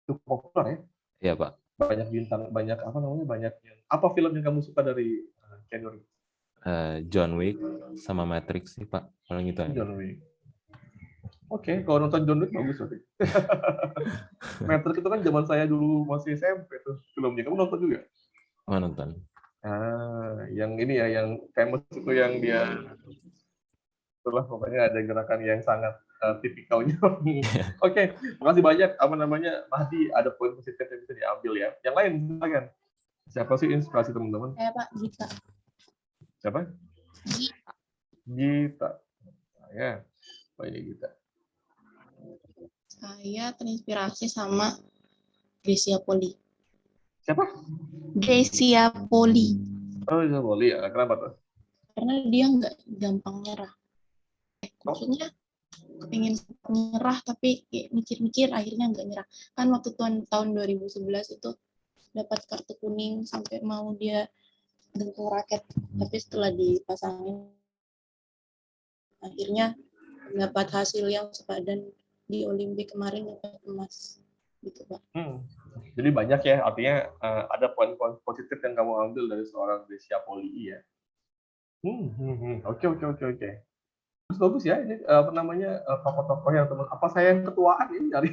cukup populer ya.
Iya, Pak.
Banyak bintang, banyak yang apa film yang kamu suka dari Keanu Reeves?
John Wick sama Matrix sih, Pak. Kalau gitu aja.
John Wick. Oke, kalau nonton John Wick bagus berarti. Matrix itu kan zaman saya dulu masih SMP tuh filmnya. Kamu nonton juga?
Oh, nonton.
Yang ini ya, yang famous itu yang dia itulah pokoknya ada gerakan yang sangat tipikalnya. Oke, makasih banyak Mahdi, ada poin positif yang bisa diambil ya. Yang lain silakan. Siapa sih inspirasi teman-teman?
Saya Pak Gita.
Siapa? Gita. Ya. Oh, ini Gita.
Saya terinspirasi sama Gracia Poli.
Siapa?
Gracia Poli.
Oh, Gracia Poli ya. Kenapa tuh?
Karena dia nggak gampang nyerah. Maksudnya pengen nyerah tapi mikir-mikir akhirnya nggak nyerah. Kan waktu tahun 2011 itu dapat kartu kuning sampai mau dia gentung raket. Tapi setelah dipasangin akhirnya dapat hasil yang sepadan di Olimpik kemarin, dapat emas gitu, Pak.
Jadi banyak ya, artinya ada poin-poin positif yang kamu ambil dari seorang Gracia Poli ya. Oke. Terus bagus ya, ini tokoh-tokoh yang teman. Apa saya yang ketuaan ini dari?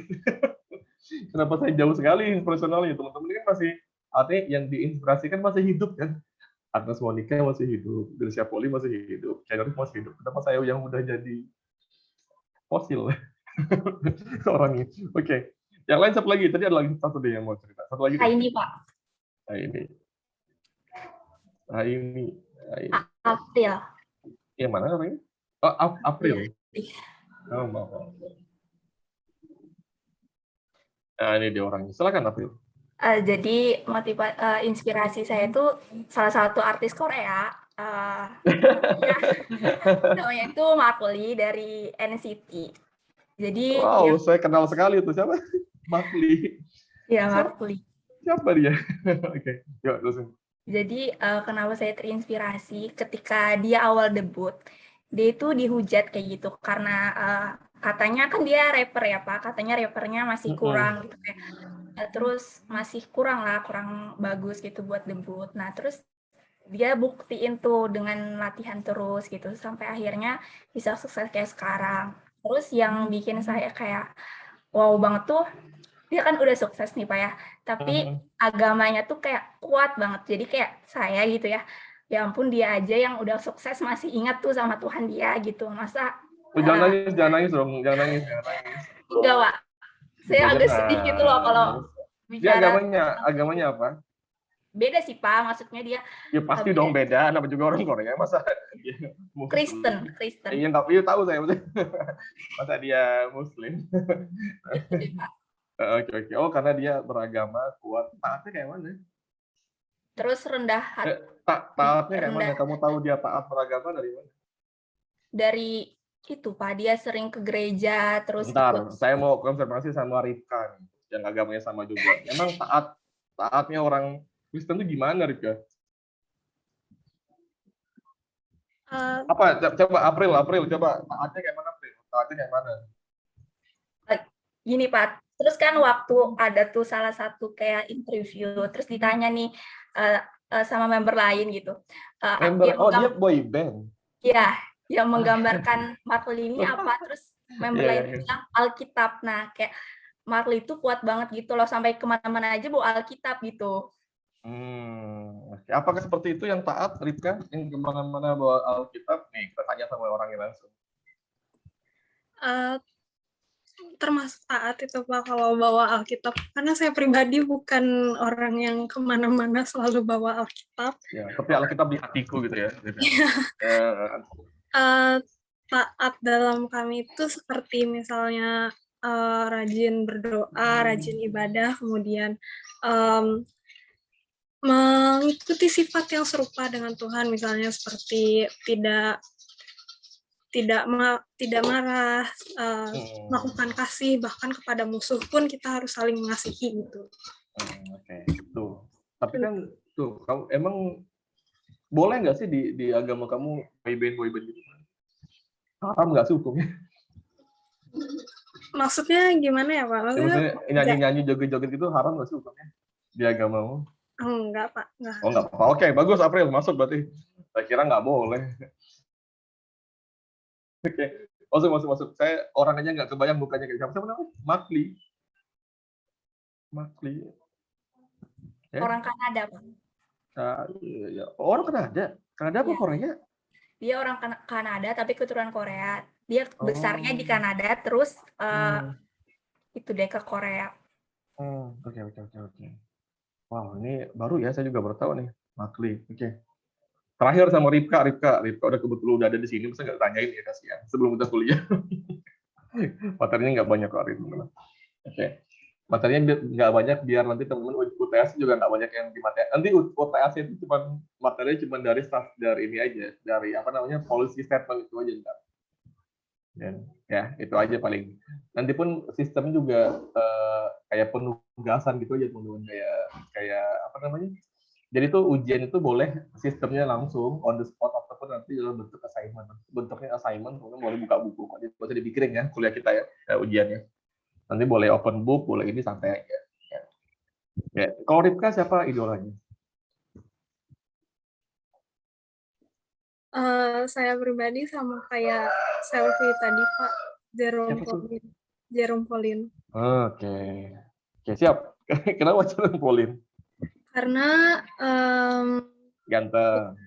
Kenapa saya jauh sekali inspirasionalnya? Teman-teman ini kan masih, artinya yang diinspirasikan masih hidup kan? Agnes Monica masih hidup, Gracia Poli masih hidup, Keanu Reeves masih hidup. Kenapa saya yang udah jadi fosil orangnya? Oke. Yang lain satu lagi, tadi ada lagi satu deh yang mau cerita. Satu lagi.
Ini Pak.
Ini. Raini.
April.
Yang mana namanya? Oh, April.
Iya.
Oh, maaf. Nah, ini dia orangnya. Silakan April.
Jadi inspirasi saya itu salah satu artis Korea. Namanya itu Mark Lee dari NCT. Jadi
Wow, saya kenal sekali itu. Siapa? Mark Lee.
ya Mark Lee.
Siapa dia? Oke, yuk terusin.
Jadi kenapa saya terinspirasi ketika dia awal debut, dia itu dihujat kayak gitu karena katanya kan dia rapper ya Pak, katanya rappernya masih kurang gitu kayak. Terus masih kurang bagus gitu buat debut. Nah terus dia buktiin tuh dengan latihan terus gitu sampai akhirnya bisa sukses kayak sekarang. Terus yang bikin saya kayak wow banget tuh, dia kan udah sukses nih Pak ya, tapi agamanya tuh kayak kuat banget. Jadi kayak saya gitu ya, ya ampun dia aja yang udah sukses masih ingat tuh sama Tuhan dia gitu. Masa
Jangan nangis dong, jangan nangis.
enggak Pak, saya agak sedih gitu loh kalau
Dia
bicara.
agamanya apa?
Beda sih Pak, maksudnya dia
Ya pasti dong beda, nama juga orang Korea, masa dia
Kristen.
Iya, iya tahu saya. Masa dia Muslim?
Gitu deh, Pak.
Oke. Oh, karena dia beragama kuat. Taatnya kayak mana?
Terus rendah hati.
Taatnya kayak mana? Kamu tahu dia taat beragama dari mana?
Dari itu Pak, dia sering ke gereja terus
Bentar, saya mau konfirmasi sama Rifka nih, yang agamanya sama juga. Emang taatnya orang Kristen itu gimana, Rifka? Apa? Coba April, coba taatnya kayak mana, April? Taatnya kayak mana?
Gini Pak, terus kan waktu ada tuh salah satu kayak interview, terus ditanya nih sama member lain gitu.
Dia boy band?
Iya, yang menggambarkan Mark Lee ini apa, terus member lain bilang Alkitab. Nah, kayak Mark Lee itu kuat banget gitu loh, sampai kemana-mana aja bawa Alkitab gitu.
Apakah seperti itu yang taat, Rifka? Yang kemana-mana bawa Alkitab? Nih, kita tanya sama orangnya langsung.
Termasuk taat itu Pak kalau bawa Alkitab, karena saya pribadi bukan orang yang kemana-mana selalu bawa Alkitab.
Ya, tapi Alkitab di hatiku gitu ya.
Taat dalam kami itu seperti misalnya rajin berdoa, rajin ibadah, kemudian mengikuti sifat yang serupa dengan Tuhan, misalnya seperti tidak marah, melakukan kasih, bahkan kepada musuh pun kita harus saling mengasihi gitu.
Oke, tuh. Tapi kan tuh, kamu emang boleh nggak sih di agama kamu boyband gitu? Haram nggak sih hukumnya?
Maksudnya gimana ya Pak?
Maksudnya nyanyi-nyanyi, joget-joget gitu haram nggak sih hukumnya di agamamu?
Enggak Pak. Enggak.
Oh nggak apa-apa. Oke, bagus April masuk berarti. Saya kira nggak boleh. Oke, masuk. Saya orang aja nggak kebayang mukanya kayak siapa namanya? Mark Lee.
Orang Kanada, Pak.
Ya. Orang Kanada? Kanada apa Korea?
Dia orang Kanada tapi keturunan Korea. Dia besarnya di Kanada, terus itu deh ke Korea.
Oke. Wow, ini baru ya, saya juga baru tahu nih, Mark Lee. Oke. Terakhir sama Rifka udah kebetulan udah ada di sini, masa nggak tanyain ya, kasihan. Sebelum kita kuliah, materinya nggak banyak kok hari ini. Oke, materinya nggak banyak biar nanti teman-teman UTS juga nggak banyak yang dimateri. Nanti UTS itu materinya cuma dari staff dari ini aja, dari policy statement itu aja ntar. Dan ya itu aja paling. Nanti pun sistem juga kayak penugasan gitu aja teman-teman, kayak jadi tuh ujian itu boleh sistemnya langsung on the spot ataupun nanti dalam bentuk assignment. Bentuknya assignment, kemudian boleh buka buku. Jadi nggak usah dipikirin ya kuliah kita ya ujiannya. Nanti boleh open book, boleh ini santai aja. Ya. Kalau Rifka siapa idolanya?
Saya pribadi sama kayak selfie tadi Pak, Jerome Pauline.
Oke, siap. Kenapa Jerome Pauline?
Karena
Ganteng.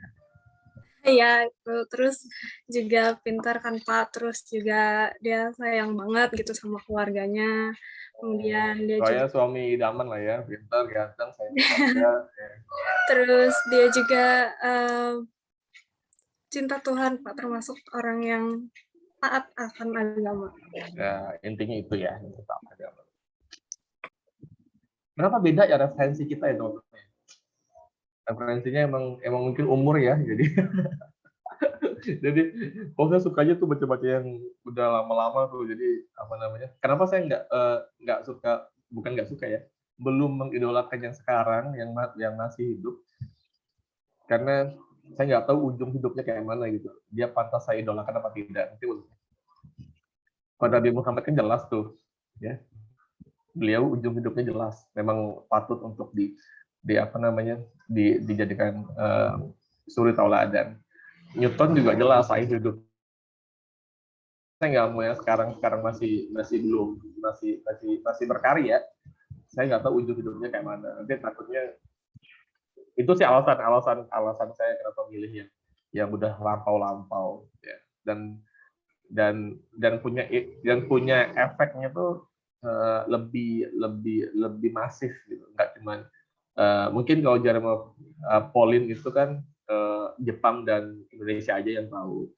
Iya, itu. Terus juga pintar kan Pak, terus juga dia sayang banget gitu sama keluarganya. Kemudian dia juga
Soalnya suami idaman lah ya, pintar, ganteng, sayang keluarga.
terus dia juga cinta Tuhan Pak, termasuk orang yang taat akan agama.
Ya, intinya itu ya, yang pertama. Kenapa beda ya referensi kita ya, teman-teman? Referensinya emang mungkin umur ya, jadi jadi kalau saya sukanya tuh baca-baca yang udah lama-lama tuh, jadi apa namanya? Kenapa saya nggak suka, bukan nggak suka ya, belum mengidolakan yang sekarang yang masih hidup, karena saya nggak tahu ujung hidupnya kayak mana gitu. Dia pantas saya idolakan apa tidak? Nanti pada Nabi Muhammad kan jelas tuh, ya. Beliau ujung hidupnya jelas, memang patut untuk di apa namanya dijadikan suri tauladan. Newton juga jelas akhir hidup. Saya nggak mau yang sekarang masih belum masih berkarya. Saya nggak tahu ujung hidupnya kayak mana. Nanti takutnya itu sih alasan saya kenapa milih yang udah lampau ya. Dan punya efeknya tuh lebih masif gitu, nggak cuman mungkin kalau Jeremy Pauline itu kan Jepang dan Indonesia aja yang tahu,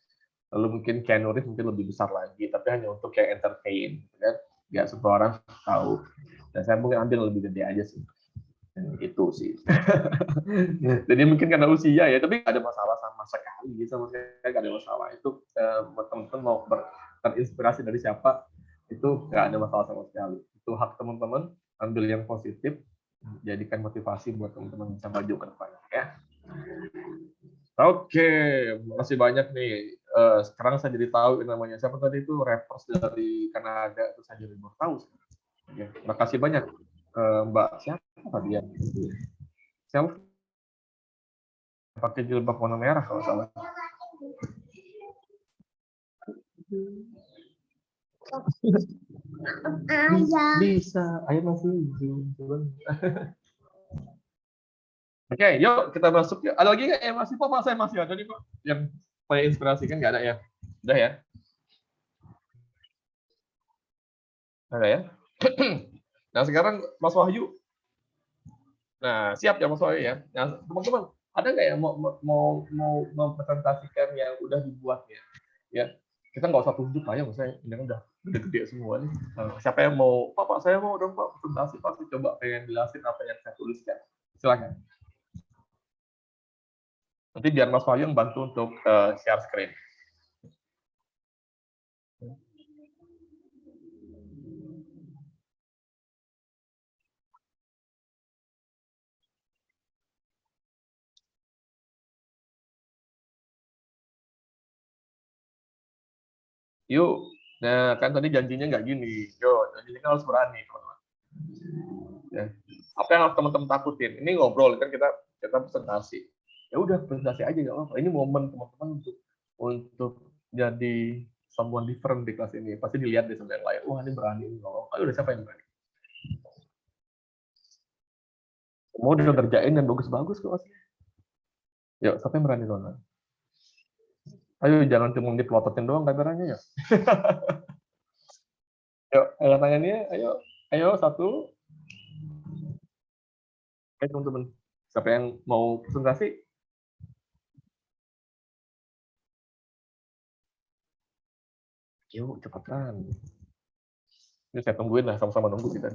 lalu mungkin Keanu Reeves mungkin lebih besar lagi, tapi hanya untuk yang entertain kan, nggak semua orang tahu, dan saya mungkin ambil lebih gede aja sih. Itu sih. Jadi mungkin karena usia ya, tapi nggak ada masalah sama sekali, sama sekali nggak ada masalah. Itu buat teman-teman mau terinspirasi dari siapa, itu nggak ada masalah sama sekali. Itu hak teman-teman, ambil yang positif, jadikan motivasi buat teman-teman bisa maju ke depannya ya. Oke, masih banyak nih. Sekarang saya jadi tahu namanya siapa tadi itu, rappers dari Kanada, itu saya jadi baru tahu. Ya, makasih banyak Mbak siapa tadi ya? Siapa? Pakai jilbab warna merah kalau salah. Bisa, ayo masih Oke, yuk kita masuk. Ada lagi nggak yang masih Pak? Saya masih ada nih Pak. Yang saya inspirasikan nggak ada ya? Udah ya? Ada ya? Nah sekarang Mas Wahyu. Nah siap ya Mas Wahyu ya. Nah teman-teman ada nggak yang mau mempresentasikan yang udah dibuatnya? Ya kita nggak usah tunjuk aja, saya ini udah gede semua nih. Siapa yang mau? Pak saya mau dong Pak presentasi Pak. Coba pengen jelasin apa yang saya tuliskan. Silakan. Nanti biar Mas Wahyu yang bantu untuk share screen. Yuk, nah kan tadi janjinya nggak gini. Yuk, janjinya kan harus berani. Ya. Apa yang harus teman-teman takutin? Ini ngobrol kan kita presentasi. Ya udah presentasi aja nggak apa-apa. Ini momen teman-teman untuk jadi someone different di kelas ini. Pasti dilihat di sama yang lain. Wah ini berani ngomong. Ayo udah siapa yang berani? Mau udah ngerjain dan bagus-bagus kelasnya. Yuk, siapa yang berani dong? Ayo jangan cuma dipelototin doang kameranya ya. Yuk, tangannya, ayo satu. Oke teman-teman, siapa yang mau presentasi? Yuk, cepetan. Ini saya tungguin lah, sama-sama nunggu kita.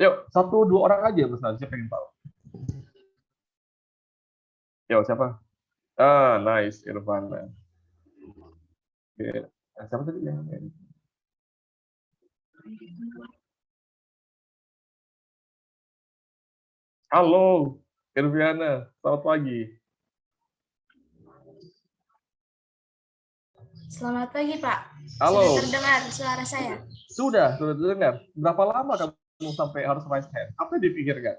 Yuk, 1-2 orang aja presentasi, saya pengen tahu. Yuk, siapa? Nice, Irfana. Oke, siapa tadi yang Halo, Irviana, selamat pagi.
Selamat pagi, Pak.
Halo.
Sudah terdengar suara saya?
Sudah terdengar. Berapa lama kamu sampai harus raise hand? Apa yang dipikirkan?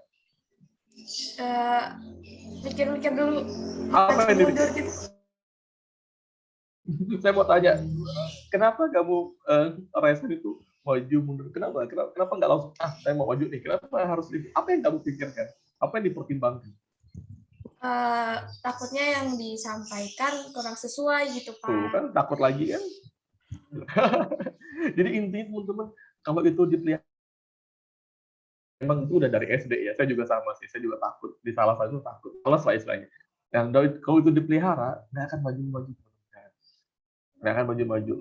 Pikir-pikir dulu.
Apa yang dipikirkan? Saya mau tanya, kenapa kamu raise hand itu maju mundur? Kenapa nggak langsung saya mau maju nih? Kenapa harus apa yang kamu pikirkan? Apa yang dipertimbangkan?
takutnya yang disampaikan kurang sesuai gitu,
Tuh
Pak.
kan takut lagi kan. Jadi intinya teman-teman, kalau itu dipelihara, emang itu udah dari SD ya. Saya juga sama sih. Saya juga takut. Di salah satu takut. Males lah istilahnya. Dan kalau itu dipelihara, nggak akan maju-maju. Nggak akan maju-maju.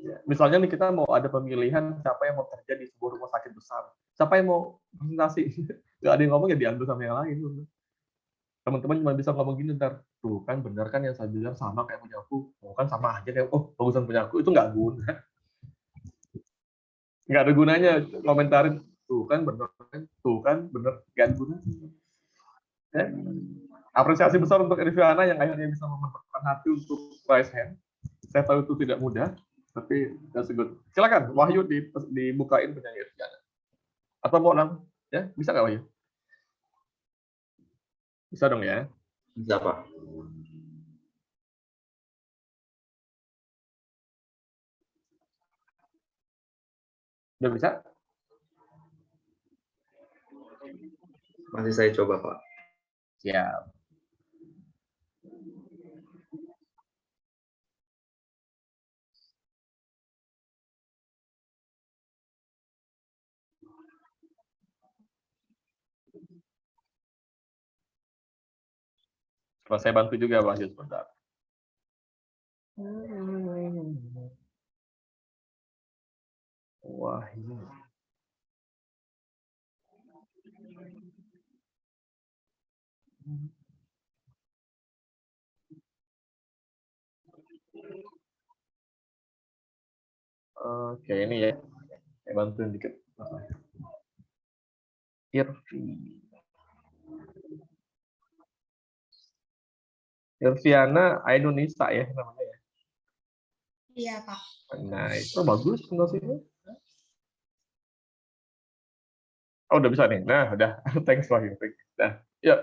Ya. Misalnya nih kita mau ada pemilihan siapa yang mau kerja di sebuah rumah sakit besar. Siapa yang mau presentasi? Nggak ada yang ngomong ya diambil sama yang lain. Teman-teman cuma bisa ngomong gini ntar. Tuh kan benar kan yang saya bilang sama kayak punya aku. Oh kan sama aja kayak, oh bagusan punya aku. Itu nggak guna. Nggak ada gunanya komentarin. Tuh kan benar kan. Tuh kan benar. Nggak ada gunanya. Ya. Apresiasi besar untuk Irviana yang akhirnya bisa memantapkan hati untuk raise hand. Saya tahu itu tidak mudah, tapi that's good. Silakan, Wahyu dibukain penyanyi Irviana. Atau mau lang? Ya, bisa nggak Wahyu? Bisa dong ya?
Bisa, Pak.
Udah bisa?
Masih saya coba, Pak.
Siap. Coba saya bantu juga Wahyu sebentar. Wahyu. Oke, ini ya. Saya bantuin dikit. Irviana Ainunisa ya namanya ya.
Iya, Pak.
Nah, itu bagus pronunciasinya. Oh, udah bisa nih. Nah, udah. Thanks Wahyu. Nah, yuk.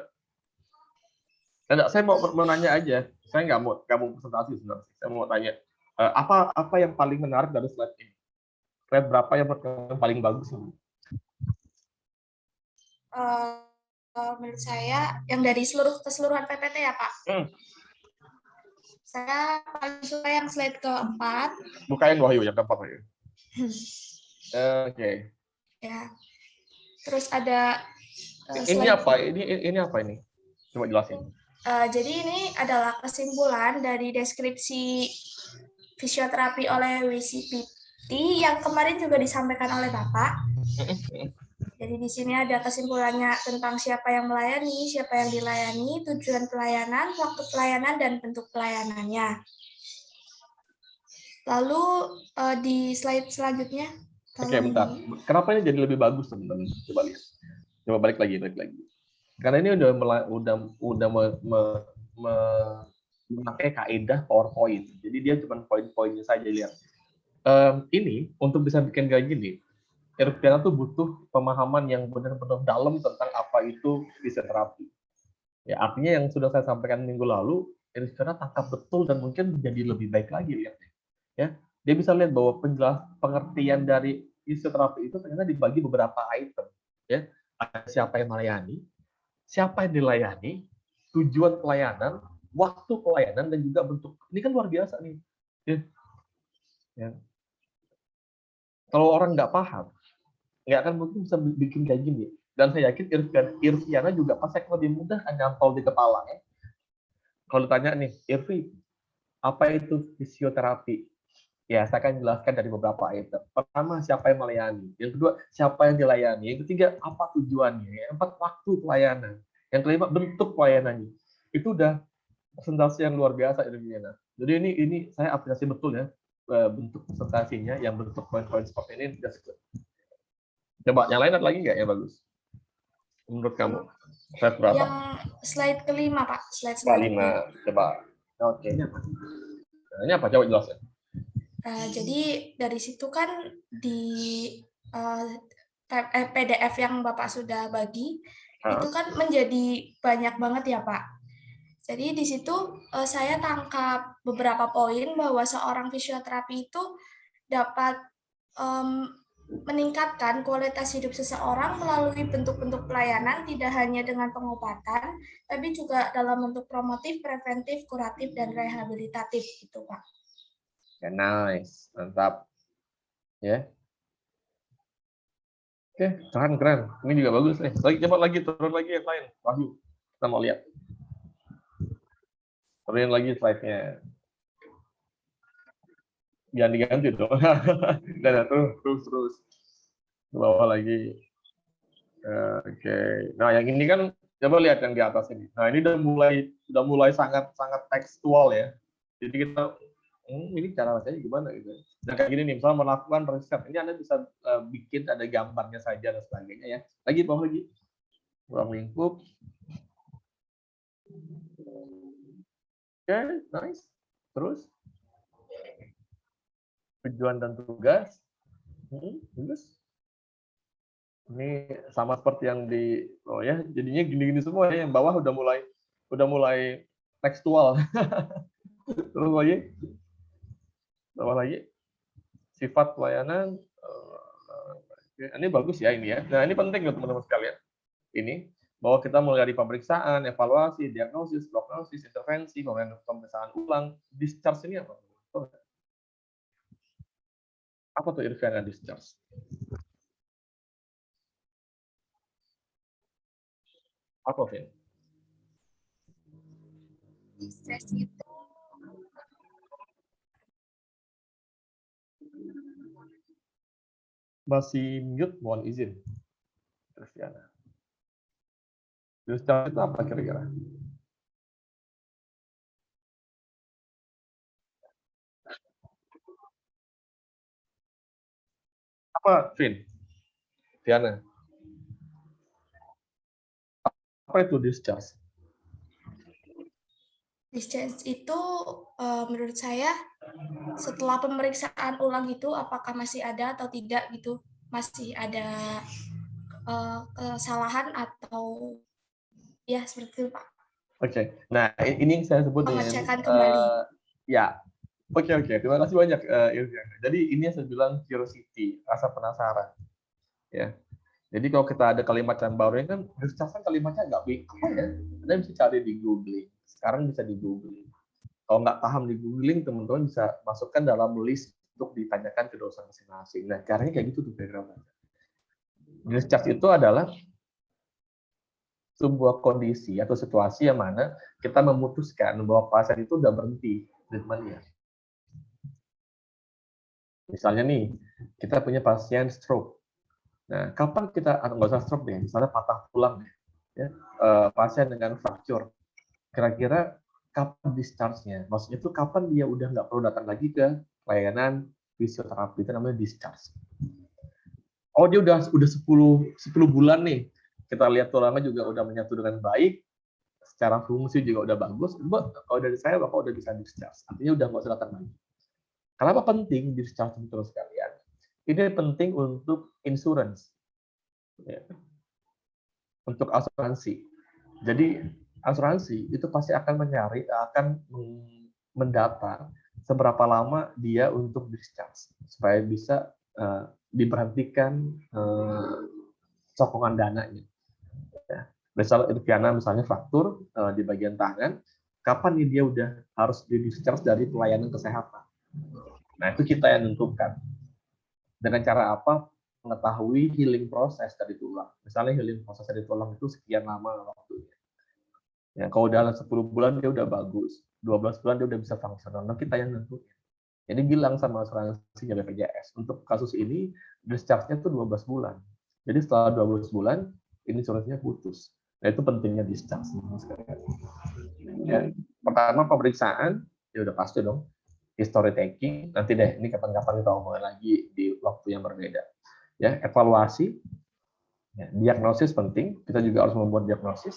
Nah, saya mau nanya aja. Saya nggak mau presentasi sebenarnya. Saya mau tanya apa yang paling menarik dari slide ini? Slide berapa yang paling bagus?
Menurut saya yang dari keseluruhan PPT ya, Pak. Saya paling suka yang slide keempat.
Bukain Wahyu yang keempat Wahyu. Oke.
Ya. Terus ada
ini apa? Ini apa ini? Coba jelasin.
Jadi ini adalah kesimpulan dari deskripsi fisioterapi oleh WCPT yang kemarin juga disampaikan oleh Bapak. Jadi di sini ada kesimpulannya tentang siapa yang melayani, siapa yang dilayani, tujuan pelayanan, waktu pelayanan, dan bentuk pelayanannya. Lalu di slide selanjutnya.
Oke, bentar. Kenapa ini jadi lebih bagus teman-teman? Coba lihat. Coba balik lagi. Karena ini udah memakai kaidah PowerPoint. Jadi dia cuma poin-poinnya saja lihat. Ini untuk bisa bikin kayak gini, Irviana tuh butuh pemahaman yang benar-benar dalam tentang apa itu fisioterapi. Ya, artinya yang sudah saya sampaikan minggu lalu, Irviana tangkap betul dan mungkin menjadi lebih baik lagi lihatnya. Ya, dia bisa lihat bahwa pengertian dari fisioterapi itu ternyata dibagi beberapa item. Ya, ada siapa yang melayani, siapa yang dilayani, tujuan pelayanan, waktu pelayanan, dan juga bentuk. Ini kan luar biasa nih. Ya. Kalau orang nggak paham, nggak akan mungkin bisa bikin kayak gini. Dan saya yakin Irviana juga pasti akan lebih mudah nyantol di kepala. Ya. Kalau ditanya nih, Irvi, apa itu fisioterapi? Ya, saya akan jelaskan dari beberapa item. Pertama, siapa yang melayani. Yang kedua, siapa yang dilayani. Yang ketiga, apa tujuannya. Yang keempat, waktu pelayanan. Yang kelima, bentuk pelayanannya. Itu udah presentasi yang luar biasa, Irviana. Jadi ini saya apresiasi betul ya, bentuk presentasinya, yang bentuk poin-poin seperti ini. Coba, yang lain ada lagi nggak yang bagus? Menurut kamu? Slide berapa?
Yang slide kelima, Pak. Slide
kelima. Coba. Oke, ini apa? Nah, ini apa? Coba jelasin.
Jadi dari situ kan di PDF yang Bapak sudah bagi, itu kan menjadi banyak banget ya Pak. Jadi di situ saya tangkap beberapa poin bahwa seorang fisioterapi itu dapat meningkatkan kualitas hidup seseorang melalui bentuk-bentuk pelayanan, tidak hanya dengan pengobatan, tapi juga dalam bentuk promotif, preventif, kuratif, dan rehabilitatif, gitu Pak.
Ya, nice, mantap. Ya. Oke, keren. Ini juga bagus nih. Coba lagi, turun lagi yang lain. Wahyu, kita mau lihat. Turunin lagi slide-nya. Jangan diganti dong. Dan terus. Ke bawah lagi. Oke. Nah, yang ini kan coba lihat yang di atas ini. Nah, ini udah mulai sangat tekstual ya. Jadi kita ini cara bacanya gimana gitu. Nah, kayak gini nih, misalnya melakukan riset. Ini Anda bisa bikin ada gambarnya saja dan sebagainya ya. Bawah lagi. Ruang lingkup. Oke, nice. Terus tujuan dan tugas. Bagus. Ini sama seperti yang di ya, jadinya gini-gini semua ya. Yang bawah udah mulai tekstual. Terus lagi. Bawah lagi. Sifat pelayanan. Ini bagus ya ini ya. Nah, ini penting loh teman-teman sekalian. Ini bahwa kita mulai dari pemeriksaan, evaluasi, diagnosis, prognosis, intervensi, pemeriksaan ulang, discharge ini apa? Apa tuh Irviana discharge? Apa, Vin?
Discharge itu
Masih mute, mohon izin. Irviana. Discharge itu apa kira-kira? Apa, Vin? Viana. Apa itu discharge?
Discharge itu menurut saya setelah pemeriksaan ulang itu apakah masih ada atau tidak gitu, masih ada kesalahan atau ya seperti itu Pak.
Oke. Nah, ini yang saya sebut
Pengecekan kembali.
Ya. Oke. Terima kasih banyak Irviana. Jadi ini yang saya bilang curiosity, rasa penasaran. Ya. Jadi kalau kita ada kalimat yang baru ini kan discharge kalimatnya agak apa ya? Anda bisa cari di googling. Sekarang bisa di googling. Kalau nggak paham di googling, teman-teman bisa masukkan dalam list untuk ditanyakan ke dosen masing-masing. Nah, caranya kayak gitu tuh background. Discharge itu adalah sebuah kondisi atau situasi yang mana kita memutuskan bahwa pasien itu udah berhenti treatmentnya. Misalnya nih, kita punya pasien stroke. Nah, kapan kita, atau nggak usah stroke deh, misalnya patah tulang, ya, pasien dengan fracture, kira-kira kapan discharge-nya? Maksudnya itu kapan dia udah nggak perlu datang lagi ke layanan fisioterapi, itu namanya discharge. Oh, dia udah 10 bulan nih, kita lihat tulangnya juga udah menyatu dengan baik, secara fungsi juga udah bagus, kalau dari saya bakal udah bisa discharge, artinya udah nggak usah datang lagi. Kenapa penting discharge itu terus sekalian? Ini penting untuk insurance, ya. Untuk asuransi. Jadi asuransi itu pasti akan mendata seberapa lama dia untuk discharge supaya bisa diberhentikan sokongan dananya. Ya. Misalnya Irviana misalnya fraktur di bagian tangan, kapan nih dia udah harus di-discharge dari pelayanan kesehatan? Nah, itu kita yang tentukan. Dengan cara apa? Mengetahui healing proses dari tulang. Misalnya healing proses dari tulang itu sekian lama waktunya. Ya, kalau dalam 10 bulan dia udah bagus, 12 bulan dia udah bisa fungsional. Nah, kita yang nentuin. Jadi bilang sama asuransi BPJS, untuk kasus ini discharge-nya itu 12 bulan. Jadi setelah 12 bulan, ini insuransinya putus. Nah, itu pentingnya discharge. Ya, pertama pemeriksaan, ya udah pasti dong. History taking, nanti deh, ini kapan-kapan kita ngomongin lagi di waktu yang berbeda. Ya, evaluasi, ya, diagnosis penting, kita juga harus membuat diagnosis.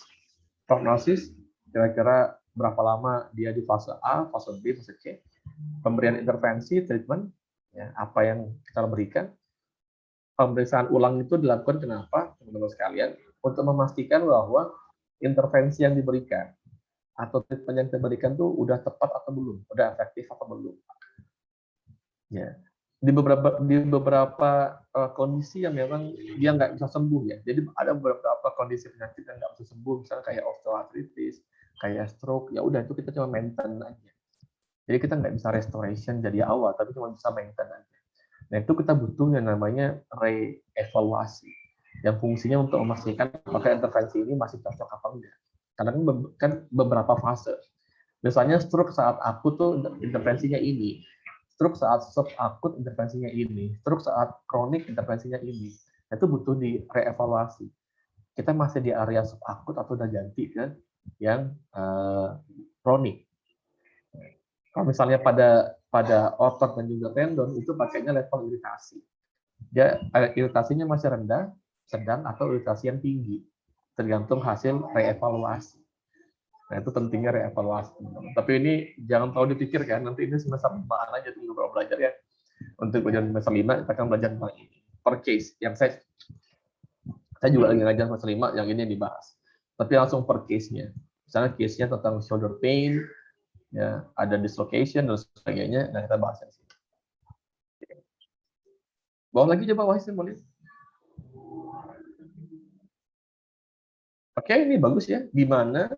Prognosis, kira-kira berapa lama dia di fase A, fase B, fase C. Pemberian intervensi, treatment, ya, apa yang kita berikan. Pemeriksaan ulang itu dilakukan kenapa, teman-teman sekalian? Untuk memastikan bahwa intervensi yang diberikan atau treatment yang diberikan tuh udah tepat atau belum, udah efektif atau belum. Ya. di beberapa kondisi yang memang dia nggak bisa sembuh ya. Jadi ada beberapa kondisi penyakit yang nggak bisa sembuh, misalnya kayak osteoartritis, kayak stroke, ya udah itu kita cuma maintain aja. Jadi kita nggak bisa restoration jadi awal, tapi cuma bisa maintain aja. Nah itu kita butuh yang namanya re-evaluasi, yang fungsinya untuk memastikan apakah intervensi ini masih cocok apa enggak. Karena kan beberapa fase. Misalnya stroke saat akut tuh intervensinya ini, stroke saat subakut intervensinya ini, stroke saat kronik intervensinya ini. Itu butuh di reevaluasi. Kita masih di area subakut atau udah ganti ke yang kronik. Kalau misalnya pada otot dan juga tendon itu pakainya level iritasi. Dia iritasinya masih rendah, sedang atau iritasi yang tinggi, tergantung hasil reevaluasi. Nah, itu pentingnya reevaluasi. Tapi ini jangan terlalu dipikirkan, nanti ini semester 5 aja tunggu kalau belajar ya. Untuk ujian semester 5 kita akan belajar tentang ini. Per case, yang saya juga lagi ngajar semester 5, yang ini yang dibahas. Tapi langsung per case-nya. Misalnya case-nya tentang shoulder pain, ya, ada dislocation dan sebagainya, nah kita bahas di sini. Bawa lagi coba Wahid boleh. Oke, ini bagus ya. Gimana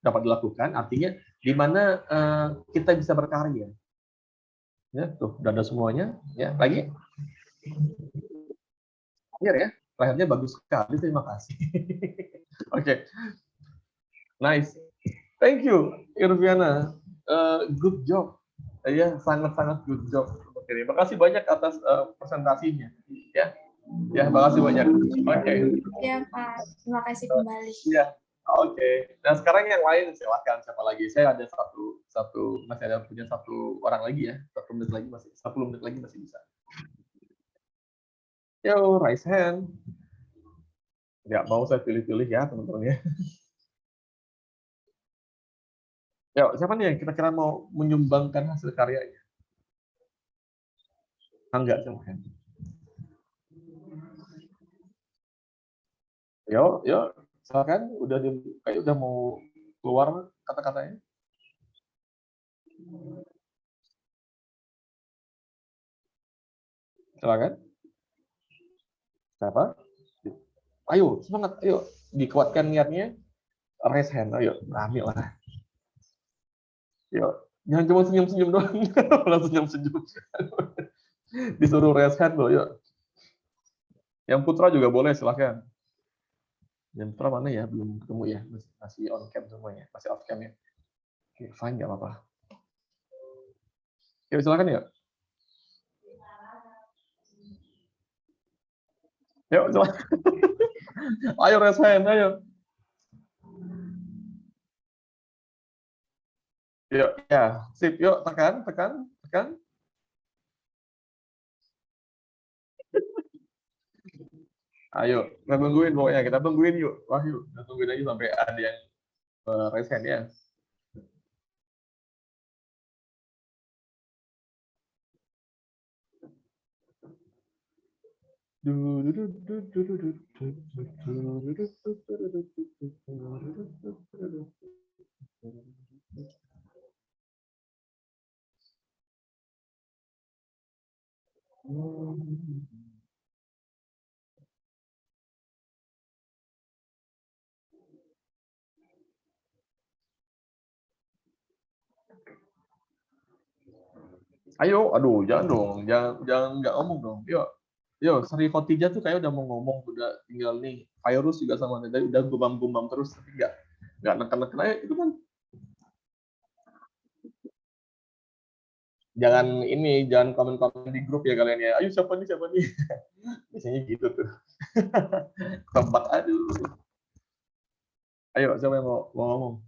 dapat dilakukan, artinya di mana kita bisa berkarya. Ya, tuh, udah ada semuanya. Ya, lagi. Akhir ya, terakhirnya bagus sekali, terima kasih. Oke. Nice. Thank you, Irviana. Good job. Ya, sangat-sangat good job. Oke, terima kasih banyak atas presentasinya. Ya. Ya, makasih banyak. Oke.
Ya, Pak. Terima kasih kembali.
Ya. Oke. Nah sekarang yang lain silakan siapa lagi? Saya ada masih ada punya satu orang lagi ya. 10 menit lagi masih bisa. Yo, raise hand. Nggak mau saya pilih-pilih ya teman-teman ya. Yo, siapa nih yang kira-kira mau menyumbangkan hasil karyanya? Enggak silakan. Yo, silakan. Kayak udah mau keluar kata-katanya. Silakan. Siapa? Ayo, semangat. Ayo, dikuatkan niatnya. Raise hand. Ayo, berani lah. Yuk, jangan cuma senyum-senyum doang. Langsung senyum-senyum. Disuruh raise hand loh, yuk. Yang putra juga boleh, silakan. Yang putra mana ya? Belum ketemu ya. Masih on cam semuanya. Masih off cam ya. Oke, fine, nggak apa-apa. Yuk, silakan ya. Yuk, silakan. Ayo raise hand, ayo. Yuk, ya, sip, yuk, tekan. Ayo, kita tungguin pokoknya, kita tungguin yuk. Wahyu, kita tungguin aja sampai ada yang raise hand ya. Ayo, aduh, jangan dong, jangan nggak ngomong dong. Yuk, Sri Khotijah tuh kayak udah mau ngomong, udah tinggal nih. Virus juga sama tadi udah gumam-gumam terus, tapi nggak neken-neken aja itu kan. Jangan komen-komen di grup ya kalian ya. Ayo siapa nih? Biasanya gitu tuh. Tempat aduh. Ayo siapa yang mau ngomong?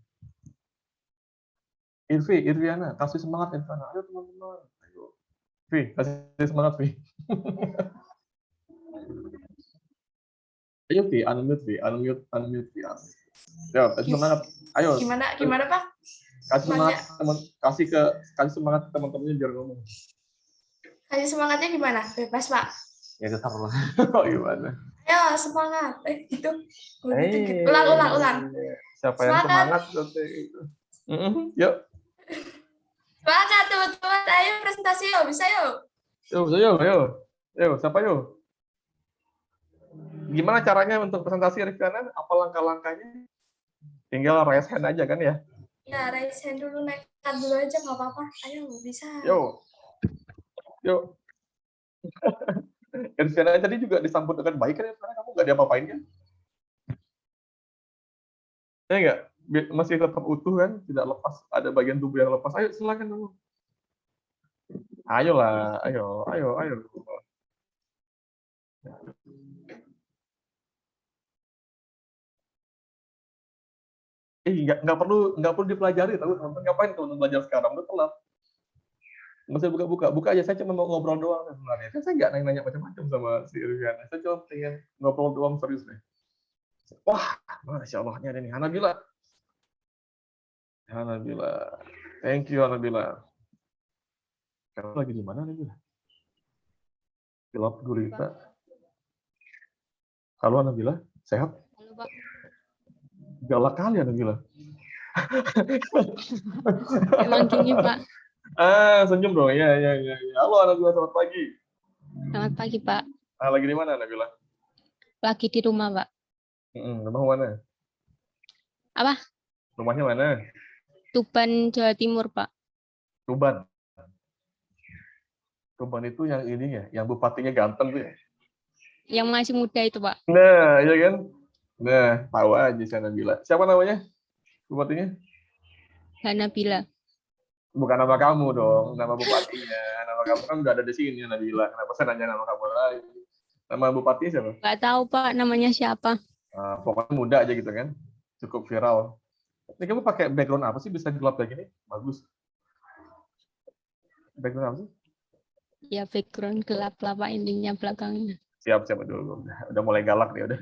Irviana, kasih semangat Irviana. Ayo teman-teman. Ayo. Kasih semangat Vi. Ayo Vi, unmute Vi. Ya, kasih semangat. Ayo.
Gimana Pak?
Kasih semangat teman-temannya biar ngomong.
Kasih semangatnya gimana? Bebas Pak.
Ya tetap lah. Gimana?
Ayo semangat. Gitu. Ulang.
Siapa yang semangat itu? Yuk.
Semangat teman-teman. Ayo presentasi yuk. Bisa yuk.
Yo, siapa yo? Gimana caranya untuk presentasi Rifana? Apa langkah-langkahnya? Tinggal raise hand aja kan ya?
Ya, raise hand dulu, naik dulu aja nggak apa-apa. Ayo, bisa.
Yo. Rifana tadi juga disambut dengan baik kan? Karena kamu nggak diapa-apain kan? Ya nggak? Masih tetap utuh kan? Tidak lepas. Ada bagian tubuh yang lepas. Ayo, silakan kamu. Ayolah, ayo. Nggak perlu dipelajari, tahu teman-teman. Ngapain teman-teman belajar sekarang? Udah telat. Masih buka aja. Saya cuma mau ngobrol doang sebenarnya. Saya nggak nanya macam-macam sama si Riana. Saya cuma pengen ngobrol doang serius nih. Wah, masya Allah, ini ada nih Hanabila. Thank you Hanabila. Kamu lagi di mana Hanabila? Gelap gurita. Halo Hanabila, sehat?
Halo, Pak.
Galak kali Hanabila.
Emang gini, Pak.
Senyum dong. Ya. Halo Hanabila, selamat pagi.
Selamat pagi, Pak.
Lagi di mana Hanabila?
Lagi di rumah, Pak.
Rumah mana?
Apa?
Rumahnya mana?
Tuban, Jawa Timur, Pak.
Tuban itu yang ini ya, yang bupatinya ganteng tuh ya?
Yang masih muda itu, Pak.
Nah, iya kan? Nah, tahu aja si Hanabila. Siapa namanya bupatinya?
Hanabila.
Bukan nama kamu dong, nama bupatinya. Nama kamu kan udah ada di sini Hanabila. Kenapa saya nanya nama kamu lagi? Nama bupati siapa?
Nggak tahu, Pak, namanya siapa.
Pokoknya muda aja gitu kan? Cukup viral. Ini kamu pakai background apa sih bisa gelap kayak gini? Bagus. Background apa sih?
Ya, background gelap lah, Pak, intinya belakangnya.
Siap dulu. Udah mulai galak nih, udah.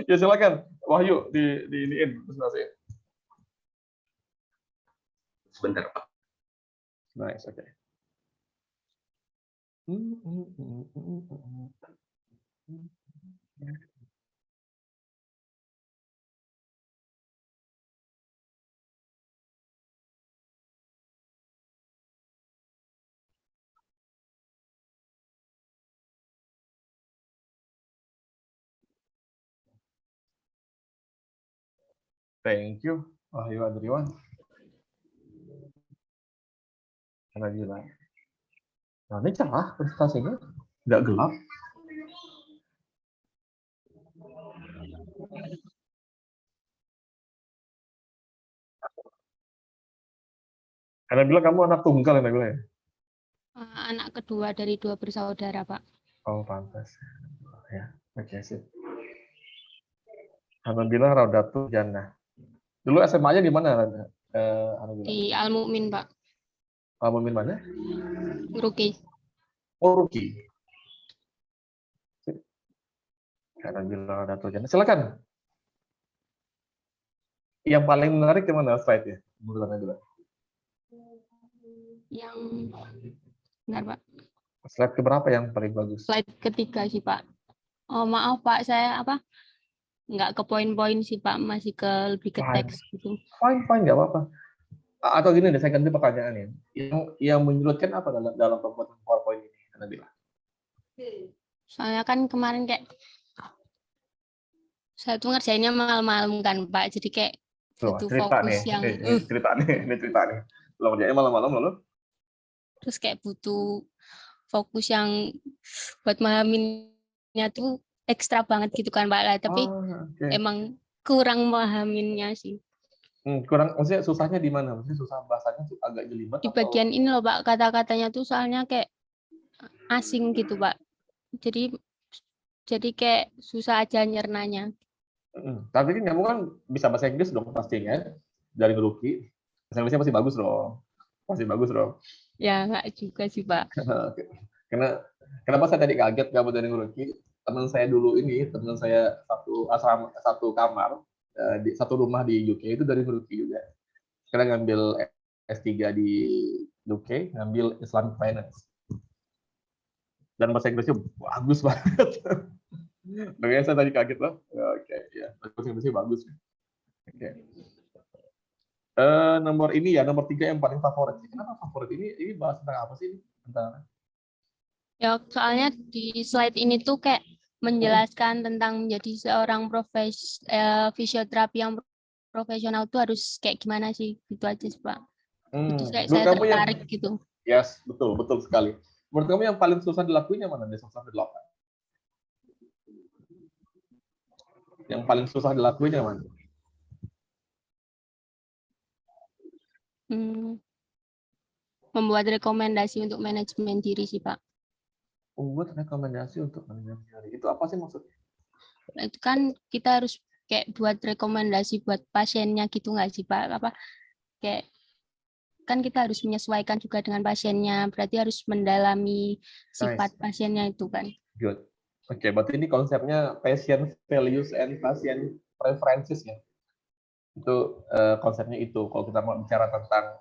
Ya silakan, Wahyu di iniin presentasi.
Sebentar, Pak.
Nice, oke. Thank you, Wahyu Andriwan. Karena gila. Nah, ini cerah presentasinya, nggak gelap. Karena bilang kamu anak tunggal ya, bilang ya?
Anak kedua dari 2 bersaudara, Pak.
Oh, pantas. Ya, oke, sip. Alhamdulillah Raudatul Jannah. Dulu SMA-nya di mana?
Di Al-Mu'min, Pak.
Al-Mu'min mana?
Ruki.
Oh, Ruki. Alhamdulillah Raudatul Jannah. Silakan. Yang paling menarik gimana slide-nya? Menurut Anda?
Yang benar, Pak.
Slide keberapa yang paling bagus?
Slide ketiga sih, Pak. Oh, maaf, Pak, saya nggak ke poin-poin sih, Pak, masih lebih ke teks gitu.
Fine, nggak apa-apa. Atau gini deh, saya ganti pertanyaannya. Yang menyulitkan apa dalam pembuatan PowerPoint ini, Anda bilang?
Soalnya kan kemarin kayak saya tuh ngerjainnya malam-malam kan, Pak, jadi kayak butuh fokus yang
cerita nih. Belum ngerjainnya malam-malam lalu?
Terus kayak butuh fokus yang buat memahaminya tuh ekstra banget gitu kan, Pak. Lah, tapi emang kurang memahaminnya sih.
Kurang, maksudnya susahnya di mana? Maksudnya susah bahasanya tuh agak jelimet?
Di bagian ini loh, Pak, kata-katanya tuh soalnya kayak asing gitu, Pak. Jadi kayak susah aja nyernanya.
Tapi kan kamu kan bisa bahasa Inggris dong pastinya dari Ruki. Bahasa Inggrisnya pasti bagus dong.
Ya nggak juga sih, Pak.
Kenapa saya tadi kaget kamu dari Ruki? Teman saya dulu teman saya satu kamar di satu rumah di UK itu dari Ruki juga. Sekarang ngambil S3 di UK, ngambil Islamic Finance. Dan bahasa Inggrisnya bagus banget. Makanya saya tadi kaget loh. Oke, ya. Bahasa Inggrisnya bagus. Oke. Nomor ini ya, nomor 3 yang paling favorit. Kenapa favorit? Ini bahas tentang apa sih? Tentang
Ya, soalnya di slide ini tuh kayak menjelaskan tentang menjadi seorang fisioterapi yang profesional tuh harus kayak gimana sih, gitu aja sih Pak. Jadi kayak
menurut
saya
kamu yang
tertarik gitu.
yes, betul sekali. Menurut kamu yang paling susah dilakuin yang mana dari 1 sampai 8? Yang paling susah dilakuin yang mana?
Membuat rekomendasi untuk manajemen diri sih Pak.
Membuat rekomendasi untuk manajemen diri. Itu apa sih maksudnya?
Itu kan kita harus kayak buat rekomendasi buat pasiennya gitu nggak sih Pak? Apa kayak kan kita harus menyesuaikan juga dengan pasiennya, berarti harus mendalami sifat pasiennya itu kan.
Good. Oke, berarti ini konsepnya patient values and patient preferences ya. Itu konsepnya itu kalau kita mau bicara tentang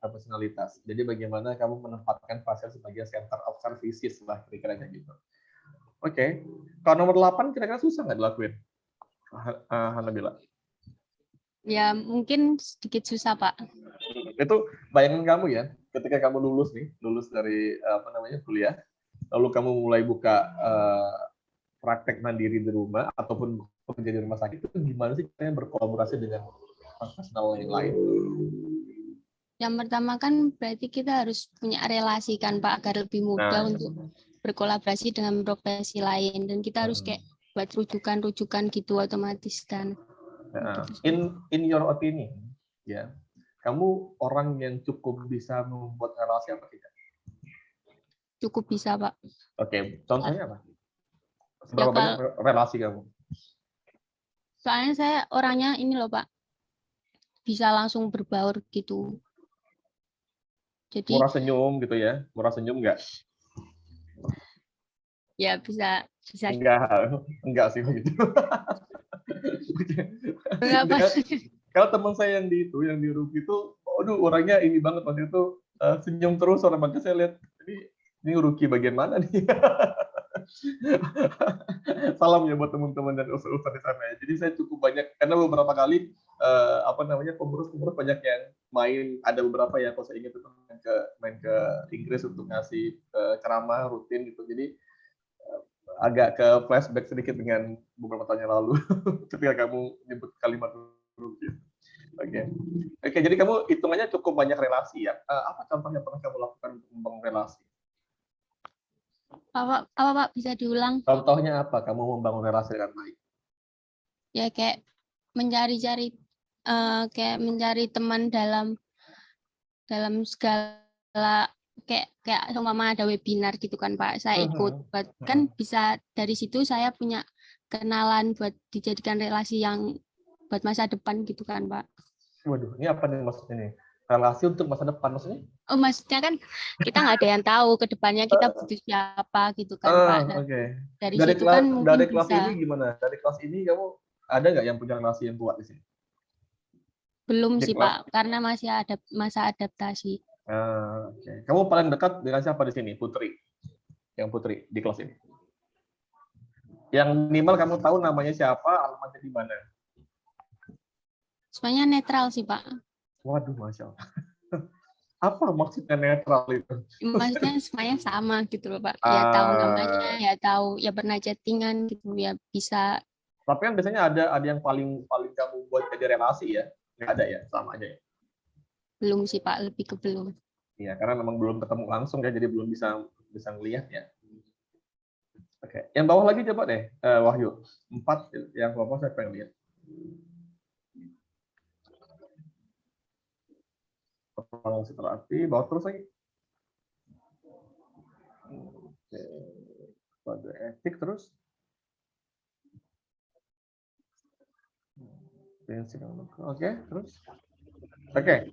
profesionalitas. Jadi bagaimana kamu menempatkan pasien sebagai center of services lah kira-kira kayak gitu. Oke. Kalau nomor 8 kira-kira susah nggak dilakuin? Hanabila.
Ya mungkin sedikit susah Pak.
Itu bayangin kamu ya, ketika kamu lulus dari kuliah, lalu kamu mulai buka praktek mandiri di rumah ataupun bekerja di rumah sakit, itu gimana sih caranya berkolaborasi dengan profesional yang lain?
Yang pertama kan berarti kita harus punya relasi kan Pak, agar lebih mudah untuk berkolaborasi dengan profesi lain, dan kita harus kayak buat rujukan gitu otomatis kan.
In your opinion, ya, kamu orang yang cukup bisa membuat relasi apa tidak?
Cukup bisa Pak.
Oke, contohnya apa? Seberapa banyak relasi kamu?
Soalnya saya orangnya ini loh Pak, bisa langsung berbaur gitu. Jadi
murah senyum gitu ya? Murah senyum nggak?
Ya bisa.
Enggak sih begitu. Kalau teman saya yang di Ruki itu, aduh orangnya ini banget waktu itu, senyum terus orang, makanya saya lihat ini Ruki bagian mana nih. Salam ya buat teman-teman dan ustaz di sana ya. Jadi saya cukup banyak, karena beberapa kali pengurus banyak yang main, ada beberapa yang kalau saya ingat itu main ke Inggris untuk ngasih ceramah rutin gitu. Jadi agak ke flashback sedikit dengan beberapa tahun yang lalu ketika kamu nyebut kalimat Ruki. Oke, jadi kamu hitungannya cukup banyak relasi ya. Apa contohnya pernah kamu lakukan untuk membangun relasi?
Apa Pak, bisa diulang?
Contohnya apa kamu membangun relasi dengan baik?
Ya kayak mencari teman dalam segala kayak umpama ada webinar gitu kan Pak, saya ikut, kan bisa dari situ saya punya kenalan buat dijadikan relasi yang buat masa depan gitu kan Pak.
Waduh, ini apa nih maksudnya nih? Relasi untuk masa depan maksudnya?
Oh, maksudnya kan kita nggak ada yang tahu ke depannya kita butuh siapa gitu kan Pak. Nah, dari situ kan mungkin
dari kelas
bisa.
ini gimana? Dari kelas ini kamu ada nggak yang punya relasi yang kuat di sini?
Belum sih Pak, karena masih ada masa adaptasi.
Okay. Kamu paling dekat dengan siapa di sini? Putri. Yang Putri di kelas ini. Yang minimal kamu tahu namanya siapa, alamatnya di mana?
Semuanya netral sih Pak.
Waduh, Masya Allah. Apa maksudnya netral itu?
Maksudnya semuanya sama gitu loh Pak. Ya tahu namanya, ya tahu, ya pernah chattingan gitu, ya bisa.
Tapi kan biasanya ada yang paling kamu buat jadi relasi ya? Nggak ada ya, sama aja ya?
Belum sih Pak, lebih ke belum.
Iya, karena memang belum ketemu langsung ya, jadi belum bisa ngelihat ya. Oke, yang bawah lagi coba deh, Wahyu. 4 yang bawah saya pengen lihat. Performansi terapi, bawah terus lagi. Oke, pada etik terus. Oke, terus. Oke,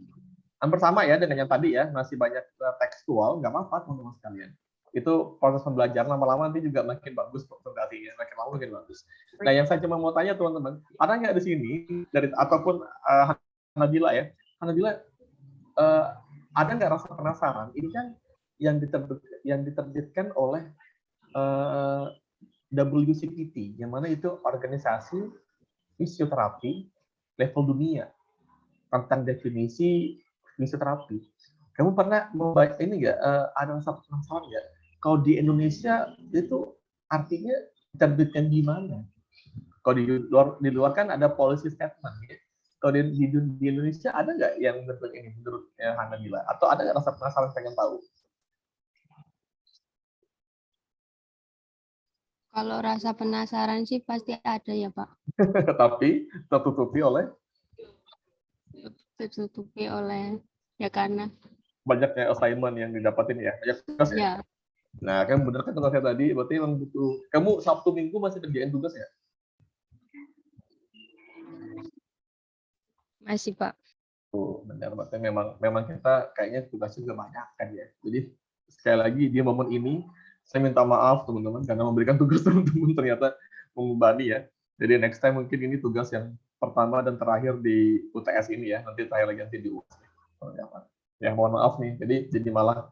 hampir sama ya dengan yang tadi ya, masih banyak tekstual, nggak apa-apa teman-teman sekalian. Itu proses pembelajaran lama-lama nanti juga makin bagus presentasinya, makin lama makin bagus. Nah, yang saya cuma mau tanya teman-teman, ada nggak di sini ataupun Hanabila ya, Hanabila ada nggak rasa penasaran? Ini kan yang diterbitkan oleh WCPT, yang mana itu organisasi fisioterapi level dunia. tentang definisi fisioterapi. Kamu pernah membaca ini nggak? Ada rasa penasaran nggak? Kalau di Indonesia itu artinya diterbitkan di mana? Kalau di luar kan ada policy statement. Ya? Kalau di Indonesia ada nggak yang menurut ini, menurut Hanabila? Atau ada nggak rasa penasaran pengen tahu?
Kalau rasa penasaran sih pasti ada ya Pak.
Tapi tertutupi oleh
ya karena
banyaknya assignment yang didapatin ya. Banyak tugas ya.
ya
Nah, kan bener kan tugasnya tadi, berarti emang butuh. Kamu Sabtu Minggu masih kerjain tugas ya?
masih Pak.
Oh, benar. Berarti memang kita kayaknya tugasnya juga banyak kan ya. Jadi sekali lagi di momen ini saya minta maaf teman-teman karena memberikan tugas teman-teman ternyata membebani ya. Jadi next time mungkin ini tugas yang pertama dan terakhir di UTS ini ya. Nanti terakhir lagi nanti di UAS. Ya mohon maaf nih. Jadi malah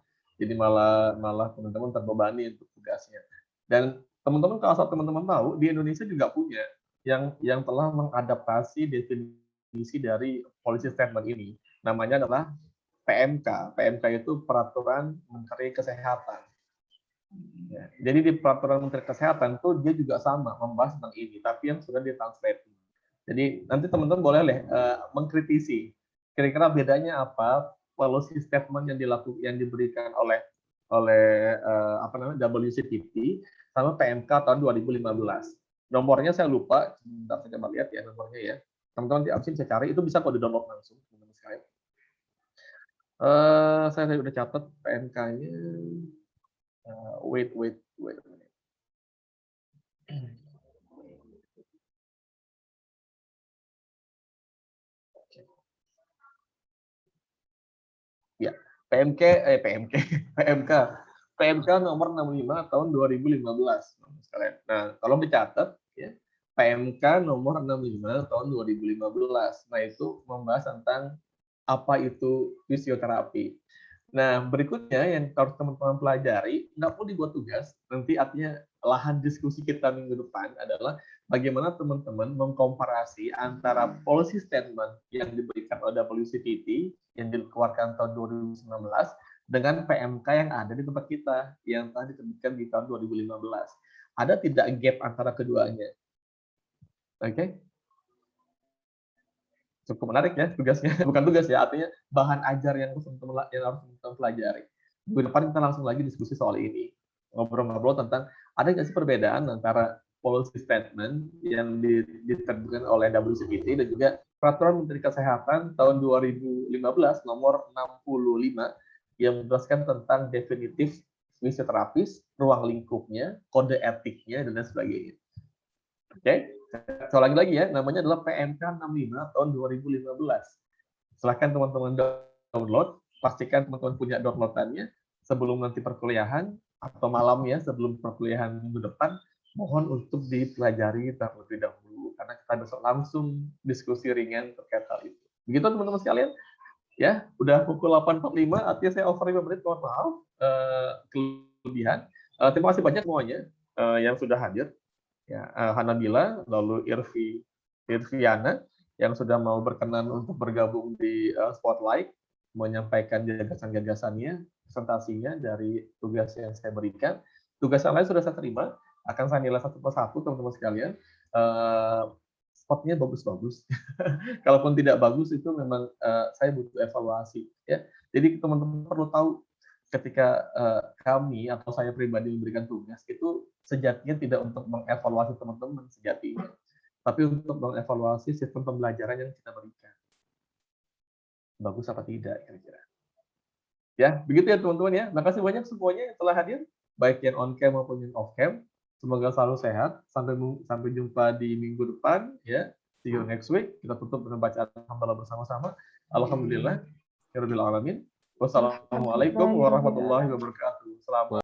teman-teman terbebani untuk tugasnya. Dan teman-teman kalau teman-teman tahu di Indonesia juga punya yang telah mengadaptasi definisi dari policy statement ini. Namanya adalah PMK. PMK itu Peraturan Menteri Kesehatan. Ya, jadi di Peraturan Menteri Kesehatan itu dia juga sama membahas tentang ini, tapi yang sudah ditranslate. Jadi nanti teman-teman boleh mengkritisi kira-kira bedanya apa policy statement yang diberikan oleh WCPT sama PMK tahun 2015. Nomornya saya lupa, sebentar saya coba lihat ya nomornya ya. Teman-teman di absen saya cari, itu bisa kok di-download langsung teman-teman sekalian. Saya udah catat PMK-nya. Wait a minute. Ya, PMK nomor 65 tahun 2015. Nah, tolong dicatat ya. PMK nomor 65 tahun 2015. Nah, itu membahas tentang apa itu fisioterapi. Nah, berikutnya yang harus teman-teman pelajari, nggak perlu dibuat tugas, nanti artinya lahan diskusi kita minggu depan adalah bagaimana teman-teman mengkomparasi antara policy statement yang diberikan oleh WCPT yang dikeluarkan tahun 2019 dengan PMK yang ada di tempat kita yang telah diterbitkan di tahun 2015. Ada tidak gap antara keduanya? Oke? Cukup menarik ya tugasnya. Bukan tugas ya, artinya bahan ajar yang harus teman-teman pelajari. Minggu depan kita langsung lagi diskusi soal ini. Ngobrol-ngobrol tentang ada nggak sih perbedaan antara policy statement yang diterbitkan oleh WCPT dan juga Peraturan Menteri Kesehatan tahun 2015 nomor 65 yang menjelaskan tentang definitif fisioterapis, ruang lingkupnya, kode etiknya, dan lain sebagainya. Oke? Saya ulangi lagi ya, namanya adalah PMK 65 tahun 2015. Silahkan teman-teman download, pastikan teman-teman punya downloadannya sebelum nanti perkuliahan atau malamnya sebelum perkuliahan minggu depan, mohon untuk dipelajari terlebih dahulu karena kita besok langsung diskusi ringan terkait hal itu. Begitu teman-teman sekalian? Ya, udah pukul 8.45, artinya saya over 5 menit, mohon maaf kelebihan. Terima kasih banyak semuanya yang sudah hadir. Ya, Hanabila, lalu Irviana yang sudah mau berkenan untuk bergabung di Spotlight, menyampaikan gagasan-gagasannya, presentasinya dari tugas yang saya berikan. Tugas yang lain sudah saya terima, akan saya nilai satu persatu teman-teman sekalian. Spotnya bagus-bagus. Kalaupun tidak bagus itu memang saya butuh evaluasi. Ya, jadi teman-teman perlu tahu ketika kami atau saya pribadi memberikan tugas itu sejatinya tidak untuk mengevaluasi teman-teman sejatinya, tapi untuk mengevaluasi sistem pembelajaran yang kita berikan. Bagus apa tidak kira-kira. Ya, begitu ya teman-teman ya. Terima kasih banyak semuanya yang telah hadir, baik yang on cam maupun yang off cam. Semoga selalu sehat. Sampai jumpa di minggu depan ya. See you next week. Kita tutup dengan bacaan hamdalah bersama-sama. Alhamdulillah. Rabbil alamin. Wassalamualaikum warahmatullahi wabarakatuh. Selamat